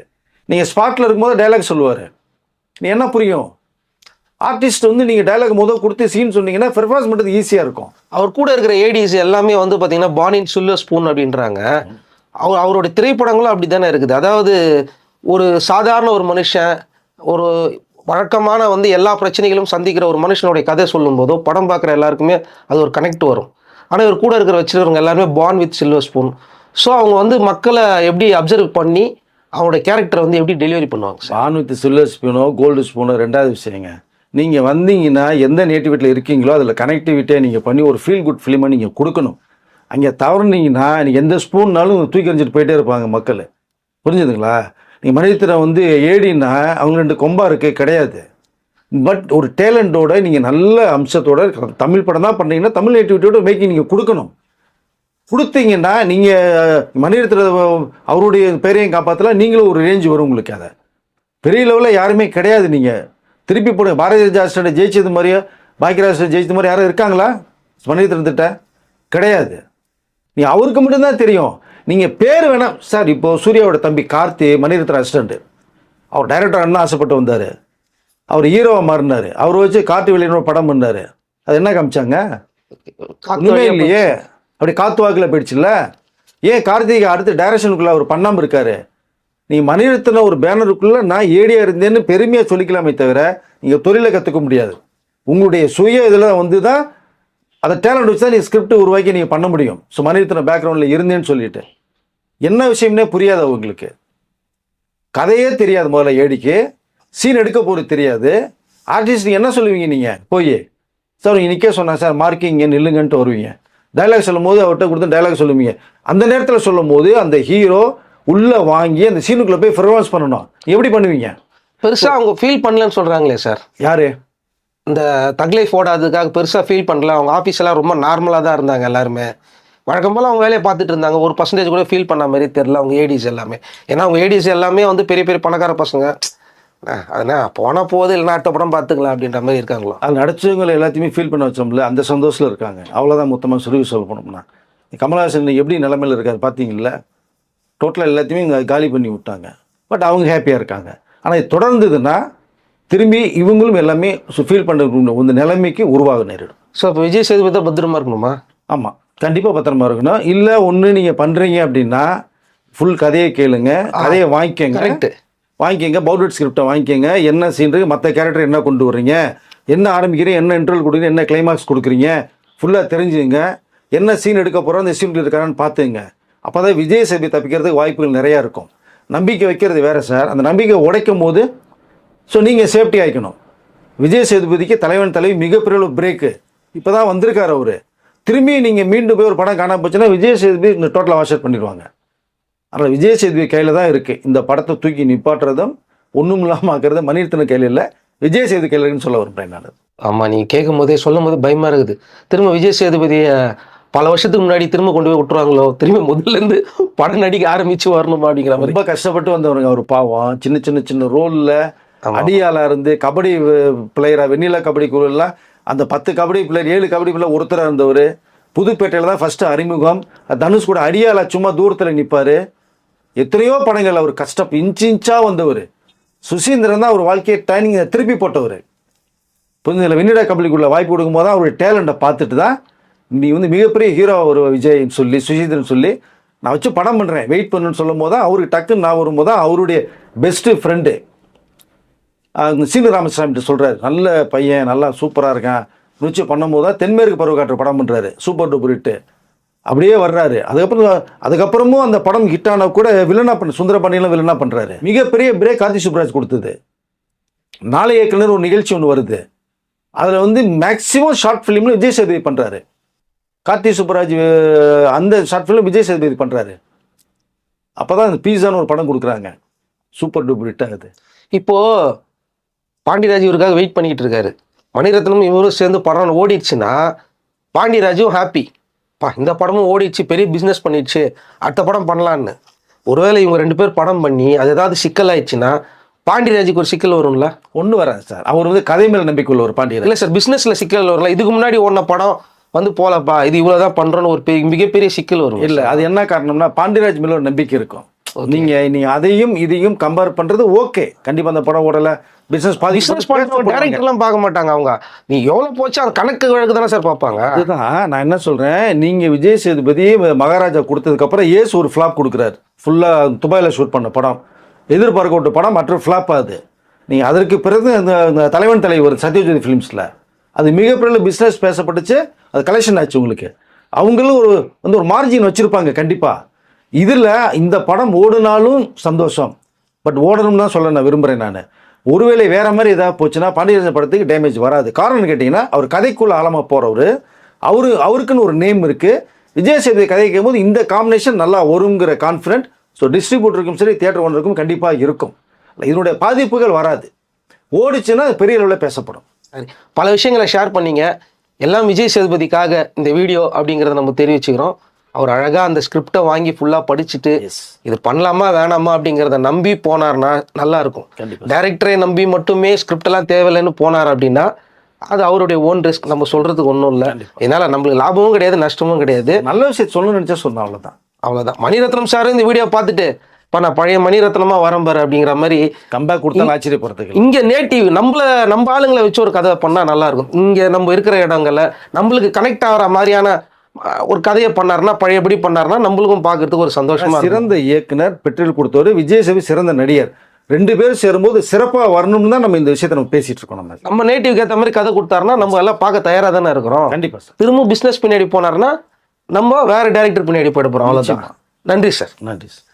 நீங்கள் ஸ்பாட்டில் இருக்கும்போது டைலாக் சொல்லுவார். நீ என்ன புரியும்? ஆர்டிஸ்ட் வந்து நீங்கள் டைலாக் முதல் கொடுத்து சீன் சொன்னீங்கன்னா பெர்ஃபார்மன்ஸ் பண்ணுறது ஈஸியாக இருக்கும். அவர் கூட இருக்கிற ஏடிஸ் எல்லாமே வந்து பார்த்தீங்கன்னா பானின் சில்வர் ஸ்பூன் அப்படின்றாங்க. அவருடைய திரைப்படங்களும் அப்படி தானே இருக்குது. அதாவது ஒரு சாதாரண ஒரு மனுஷன், ஒரு வழக்கமான வந்து எல்லா பிரச்சனைகளும் சந்திக்கிற ஒரு மனுஷனுடைய கதை சொல்லும் போதோ படம் பார்க்குற எல்லாருக்குமே அது ஒரு கனெக்ட் வரும். ஆனால் இவர் கூட இருக்கிற வச்சுருக்கிறவங்க எல்லாருமே born with silver spoon. So அவங்க வந்து மக்களை எப்படி அப்சர்வ் பண்ணி அவங்களுடைய கேரக்டரை வந்து எப்படி டெலிவரி பண்ணுவாங்க சார்? பார்ன் வித் சில்வர் ஸ்பூனோ கோல்டு ஸ்பூனோ ரெண்டாவது விஷயங்க. நீங்கள் வந்தீங்கன்னா எந்த நேட்டிவிட்டியில் இருக்கீங்களோ அதில் கனெக்டிவிட்டியை நீங்கள் பண்ணி ஒரு ஃபீல் குட் ஃபிலிமை நீங்கள் கொடுக்கணும். அங்கே தவறுனீங்கன்னா நீங்கள் எந்த ஸ்பூன்னாலும் தூக்கி எறிஞ்சிட்டு போயிட்டே இருப்பாங்க மக்கள். புரிஞ்சுதுங்களா? நீங்கள் மனிதனை வந்து ஏடின்னா அவங்க 2 கொம்பா இருக்கு கிடையாது. பட் ஒரு டேலண்டோட நீங்கள் நல்ல அம்சத்தோட தமிழ் படம் தான் பண்ணீங்கன்னா தமிழ் நேட்டிவிட்டியோட மேக்கிங் நீங்கள் கொடுக்கணும். கொடுத்தீங்கன்னா நீங்கள் மனிதத்தில் அவருடைய பேரையும் காப்பாற்றலாம், நீங்களும் ஒரு ரேஞ்சு வரும் உங்களுக்கு. அதை பெரிய லெவலில் யாருமே கிடையாது. நீங்கள் திருப்பி போடுங்க. பாரதிய ஜனதா ஜெயிச்சது மாதிரியோ பாக்கியராஜ் ஜெயிச்சது மாதிரி யாரும் இருக்காங்களா மனிதத்தின் திட்ட? கிடையாது. நீ அவருக்கு மட்டும்தான் தெரியும். நீங்கள் பேர் வேணாம் சார். இப்போ சூர்யாவோட தம்பி கார்த்தி மணிரத்ன அசிஸ்டண்ட், அவர் டைரக்டர் என்ன ஆசைப்பட்டு வந்தார், அவர் ஹீரோவாக மாறினார். அவர் வச்சு காட்டு வெளியினோட படம் பண்ணார். அது என்ன காமிச்சாங்க? ஒன்றுமே இல்லையே. அப்படி காத்து வாக்கில் போயிடுச்சுல்ல. ஏன் கார்த்திகை அடுத்த டைரக்ஷனுக்குள்ளே அவர் பண்ணாமல் இருக்காரு? நீ மணிரத்ன ஒரு பேனருக்குள்ளே நான் ஏடியாக இருந்தேன்னு பெருமையாக சொல்லிக்கலாமே தவிர நீங்கள் தொழிலை கற்றுக்க முடியாது. உங்களுடைய சுய இதில் வந்து தான் அதை டேலண்ட் வச்சு தான் நீ ஸ்கிரிப்ட் உருவாக்கி நீங்கள் பண்ண முடியும். ஸோ மணிரத்ன பேக்ரவுண்டில் இருந்தேன்னு சொல்லிட்டு என்ன விஷயம்னே புரியாது அவங்களுக்கு. கதையே தெரியாது. முதல்ல ஏடிக்கு சீன் எடுக்க போகிறது தெரியாது. ஆர்டிஸ்ட் என்ன சொல்லுவீங்க நீங்கள் போய்? சார் நீங்கள் நிற்க சொன்னாங்க சார் மார்க்கிங்க நில்லுங்கன்ட்டு வருவீங்க. டைலாக் சொல்லும் போது அவர்கிட்ட கொடுத்து டைலாக் சொல்லுவீங்க. அந்த நேரத்தில் சொல்லும் போது அந்த ஹீரோ உள்ளே வாங்கி அந்த சீனுக்குள்ளே போய் பெர்ஃபார்மன்ஸ் பண்ணணும். எப்படி பண்ணுவீங்க? பெருசாக அவங்க ஃபீல் பண்ணலன்னு சொல்கிறாங்களே சார். யார்? இந்த தக்லைஃப் ஓடாததுக்காக பெருசாக ஃபீல் பண்ணல. அவங்க ஆஃபீஸ் எல்லாம் ரொம்ப நார்மலாக தான் இருந்தாங்க. எல்லாருமே வழக்கம் போல் அவங்க வேலையை பார்த்துட்டு இருந்தாங்க. ஒரு பர்சன்டேஜ் கூட ஃபீல் பண்ண மாதிரி தெரில அவங்க ஏடிஸ் எல்லாமே. ஏன்னா அவங்க ஏடிஸ் எல்லாமே வந்து பெரிய பெரிய பணக்கார பசங்க. அதனால் போனால் போகுது, இல்லைனா அடுத்த படம் பார்த்துக்கலாம் அப்படின்ற மாதிரி இருக்காங்களோ. அது நடிச்சவங்களை எல்லாத்தையுமே ஃபீல் பண்ண வச்சோம்ல, அந்த சந்தோஷத்தில் இருக்காங்க. அவ்வளோதான் மொத்தமாக சுருவி சொல்ல போனோம்னா. கமல்ஹாசன் எப்படி நிலைமையில் இருக்கார் பார்த்தீங்களா? டோட்டலாக எல்லாத்தையுமே இங்கே காலி பண்ணி விட்டாங்க. பட் அவங்க ஹாப்பியாக இருக்காங்க. ஆனால் இது தொடர்ந்ததுன்னா திரும்பி இவங்களும் எல்லாமே ஃபீல் பண்ணுற இந்த நிலைமைக்கு உருவாக நேரிடும். ஸோ இப்போ விஜய் சேதுபதி தான் பத்திரமா இருக்கணுமா? ஆமாம், கண்டிப்பாக பத்திரமா இருக்கணும். இல்லை ஒன்று நீங்கள் பண்ணுறீங்க அப்படின்னா ஃபுல் கதையை கேளுங்க, கதையை வாங்கிக்கோங்க. கரெக்டு, வாங்கிக்கோங்க. பவுடட் ஸ்கிரிப்டை வாங்கிக்கோங்க. என்ன சீன் இருக்குது, மற்ற கேரக்டர் என்ன கொண்டு வர்றீங்க, என்ன ஆரம்பிக்கிறீங்க, என்ன இன்டர்வல் கொடுக்குறீங்க, என்ன கிளைமாக்ஸ் கொடுக்குறீங்க, ஃபுல்லாக தெரிஞ்சுங்க. என்ன சீன் எடுக்க போகிறோம், அந்த சீன் இருக்காரான்னு பார்த்துங்க. அப்போ தான் விஜய் சேதுபதி தப்பிக்கிறதுக்கு வாய்ப்புகள் நிறையா இருக்கும். நம்பிக்கை வைக்கிறது வேறு சார். அந்த நம்பிக்கை உடைக்கும் போது ஸோ நீங்கள் சேஃப்டி ஆகிக்கணும். விஜய் சேதுபதிக்கு தலைவன் தலைவி மிகப்பெரிய ஒரு பிரேக்கு இப்போ தான் வந்திருக்காரு அவர். திரும்பி நீங்கள் மீண்டும் போய் ஒரு படம் காணாம போச்சுன்னா விஜய் சேதுபதி இந்த டோட்டலாக வாஷ் அவுட் பண்ணிடுவாங்க. அதனால் விஜய் சேதுபதி கையில் தான் இருக்குது. இந்த படத்தை தூக்கி நிப்பாட்டுறதும் ஒன்றும் இல்லாமல் ஆக்குறது மணிரத்ன கையில் இல்லை, விஜய் சேதுபதி கையில் இருக்குன்னு சொல்ல வரேன் நான். ஆமாம், நீங்கள் கேட்கும் போதே சொல்லும் போது பயமாக இருக்குது. திரும்ப விஜய் சேதுபதியை பல வருஷத்துக்கு முன்னாடி திரும்ப கொண்டு போய் விட்டுருவாங்களோ, திரும்ப முதல்லேருந்து படம் நடிக்க ஆரம்பித்து வரணுமா அப்படிங்கிற மாதிரி. ரொம்ப கஷ்டப்பட்டு வந்தவருங்க அவர். பாவம் சின்ன சின்ன சின்ன ரோலில் அடியாளாக இருந்து கபடி பிளேயராக வெண்ணிலா கபடி குழுலாம் அந்த 10 கபடி பிளேயர் 7 கபடி பிளேயர் ஒருத்தராக இருந்தவர். புதுப்பேட்டையில் தான் ஃபஸ்ட்டு அறிமுகம். தனுஷ் கூட அடியாளா சும்மா தூரத்தில் நிற்பார். எத்தனையோ படங்கள் அவர் இன்ச்சாக வந்தவர். சுசீந்திரன் தான் அவர் வாழ்க்கையை ட்ரைனிங் திருப்பி போட்டவர். புரிஞ்சுங்களா? வெண்ணிலா கபடிக்குள்ள வாய்ப்பு கொடுக்கும்போது தான் அவருடைய டேலண்ட்டை பார்த்துட்டு தான் நீ வந்து மிகப்பெரிய ஹீரோ ஒரு விஜய்ன்னு சொல்லி சுசீந்திரன் சொல்லி நான் வச்சு படம் பண்ணுறேன் வெயிட் பண்ணுன்னு சொல்லும் போது தான் அவருக்கு டக்குன்னு நான் வரும்போது தான் அவருடைய பெஸ்ட்டு ஃப்ரெண்டு சீனு ராமசாமி சொல்கிறார், நல்ல பையன், நல்லா சூப்பராக இருக்கான் ருச்சி பண்ணும்போது தான் தென்மேற்கு பருவக்காற்று படம் பண்ணுறாரு, சூப்பர் டூப்பர் ஹிட்டு அப்படியே வர்றாரு. அதுக்கப்புறமும் அந்த படம் ஹிட்டான கூட வில்லனா பண்ண சுந்தரபாண்டியெல்லாம் வில்லனா பண்ணுறாரு. மிகப்பெரிய பிரேக் கார்த்தி சுப்ராஜ் கொடுத்தது. நாளை இயக்குனர் ஒரு நிகழ்ச்சி ஒன்று வருது, அதில் வந்து மேக்ஸிமம் ஷார்ட் ஃபிலிமில் விஜய் சேதுபதி பண்ணுறாரு. கார்த்தி சுப்ராஜ் அந்த ஷார்ட் ஃபிலிம் விஜய் சேதுபதி பண்ணுறாரு. அப்போ தான் அந்த பீஸான்னு ஒரு படம் கொடுக்குறாங்க, சூப்பர் டூப்பர் ஹிட் ஆகுது. இப்போது பாண்டியராஜ் இவருக்காக வெயிட் பண்ணிக்கிட்டு இருக்காரு. மணிரத்னம் இவரும் சேர்ந்து படம் ஓடிடுச்சுன்னா பாண்டியராஜும் ஹாப்பி, இந்த படமும் ஓடிடுச்சு, பெரிய பிஸ்னஸ் பண்ணிடுச்சு, அடுத்த படம் பண்ணலான்னு. ஒருவேளை இவங்க 2 பேர் படம் பண்ணி அது ஏதாவது சிக்கலாயிடுச்சுன்னா பாண்டியராஜுக்கு ஒரு சிக்கல் வரும்ல? ஒன்றும் வராது சார். அவர் வந்து கதை மேல நம்பிக்கை உள்ள ஒரு பாண்டியராஜ். இல்லை சார், பிஸ்னஸில் சிக்கல் வரும்ல. இதுக்கு முன்னாடி ஓடின படம் வந்து போலப்பா, இது இவ்வளோதான் பண்ணுறோன்னு ஒரு மிகப்பெரிய சிக்கல் வரும். இல்லை, அது என்ன காரணம்னா பாண்டியராஜ் மேல ஒரு நம்பிக்கை இருக்கும். நீங்க அதையும் இதையும் கம்பேர் பண்றது ஓகே, கண்டிப்பா அந்த படம் ஓடல, பிசினஸ் டேரக்டர்லாம் பார்க்க மாட்டாங்க. அவங்க நீ எவ்வளவு போச்சு அந்த கணக்கு வழக்கு தானே சார் பார்ப்பாங்க. அதுதான் நான் என்ன சொல்றேன், நீங்க விஜய் சேதுபதி மகாராஜா கொடுத்ததுக்கு அப்புறம் ஏசு ஒரு ஃபிளாப் கொடுக்குறாரு. ஃபுல்லா துபாயில ஷூட் பண்ண படம், எதிர்பார்க்க விட்ட படம், மற்ற ஃபிளாப் ஆகுது. நீங்க அதற்கு பிறகு இந்த தலைவன் தலைவர் சத்யஜோதி ஃபிலிம்ஸ்ல அது மிகப்பெரிய பிசினஸ் பேசப்பட்டுச்சு, அது கலெக்ஷன் ஆச்சு. உங்களுக்கு அவங்களும் ஒரு மார்ஜின் வச்சிருப்பாங்க கண்டிப்பா. இதுல இந்த படம் ஓடுனாலும் சந்தோஷம், பட் ஓடணும்னு தான் சொல்ல நான் விரும்புறேன். நான் ஒருவேளை வேற மாதிரி ஏதாவது போச்சுன்னா பாண்டியராஜன் படத்துக்கு டேமேஜ் வராது. காரணம் கேட்டிங்கன்னா அவர் கதைக்குள்ள ஆழமா போறவர், அவருக்குன்னு ஒரு நேம் இருக்கு. விஜய் சேதுபதி கதை கேட்கும்போது இந்த காம்பினேஷன் நல்லா வருங்கிற கான்ஃபிடென்ட் ஸோ டிஸ்ட்ரிபியூட்டருக்கும் சரி தியேட்டர் ஓனருக்கும் கண்டிப்பாக இருக்கும். இதனுடைய பாதிப்புகள் வராது. ஓடிச்சுன்னா பெரிய அளவில் பேசப்படும். பல விஷயங்களை ஷேர் பண்ணீங்க. எல்லாம் விஜய் சேதுபதிக்காக இந்த வீடியோ அப்படிங்கிறத நம்ம தெரிவிச்சுக்கிறோம். அவர் அழகாக அந்த ஸ்கிரிப்டை வாங்கி ஃபுல்லாக படிச்சுட்டு இது பண்ணலாமா வேணாமா அப்படிங்கிறத நம்பி போனார்னா நல்லா இருக்கும். டைரக்டரை நம்பி மட்டுமே ஸ்கிரிப்டெல்லாம் தேவையில்லைன்னு போனார் அப்படின்னா அது அவருடைய ஓன் ரிஸ்க். நம்ம சொல்றதுக்கு ஒன்றும் இல்லை. இதனால நம்மளுக்கு லாபமும் கிடையாது, நஷ்டமும் கிடையாது. நல்ல விஷயத்தை சொல்லணும்னு நினச்சா சொன்னேன், அவ்வளோதான். மணிரத்னம் சார் இந்த வீடியோ பார்த்துட்டு இப்போ நான் பழைய மணிரத்னமா வரம்பார் அப்படிங்கிற மாதிரி கம்பேக் கொடுத்தாலும் ஆச்சரியப்படுறதுக்கு. இங்கே நேட்டிவ் நம்ம ஆளுங்களை வச்சு ஒரு கதை பண்ணால் நல்லா இருக்கும். இங்கே நம்ம இருக்கிற இடங்கள்ல நம்மளுக்கு கனெக்ட் ஆகிற மாதிரியான ஒரு கதையை பண்ணாருன்னா, பழையபடி பண்ணாருன்னா நம்மளுக்கும் பார்க்கறதுக்கு ஒரு சந்தோஷமா. சிறந்த இயக்குனர் பெற்றில் கொடுத்தவர், விஜய் சேதுபதி சிறந்த நடிகர், 2 பேரும் சேரும்போது சிறப்பாக வரணும்னு தான் நம்ம இந்த விஷயத்தை நம்ம பேசிட்டு இருக்கோம். நம்ம நேட்டிவ்க்கு ஏற்ற மாதிரி கதை கொடுத்தாருன்னா நம்ம எல்லாம் பார்க்க தயாராக தானே இருக்கிறோம். கண்டிப்பாக சார். திரும்ப பிஸ்னஸ் பின்னாடி போனாருன்னா நம்ம வேற டைரக்டர் பின்னாடி போயிட போகிறோம். அவ்வளோதான். நன்றி சார். நன்றி சார்.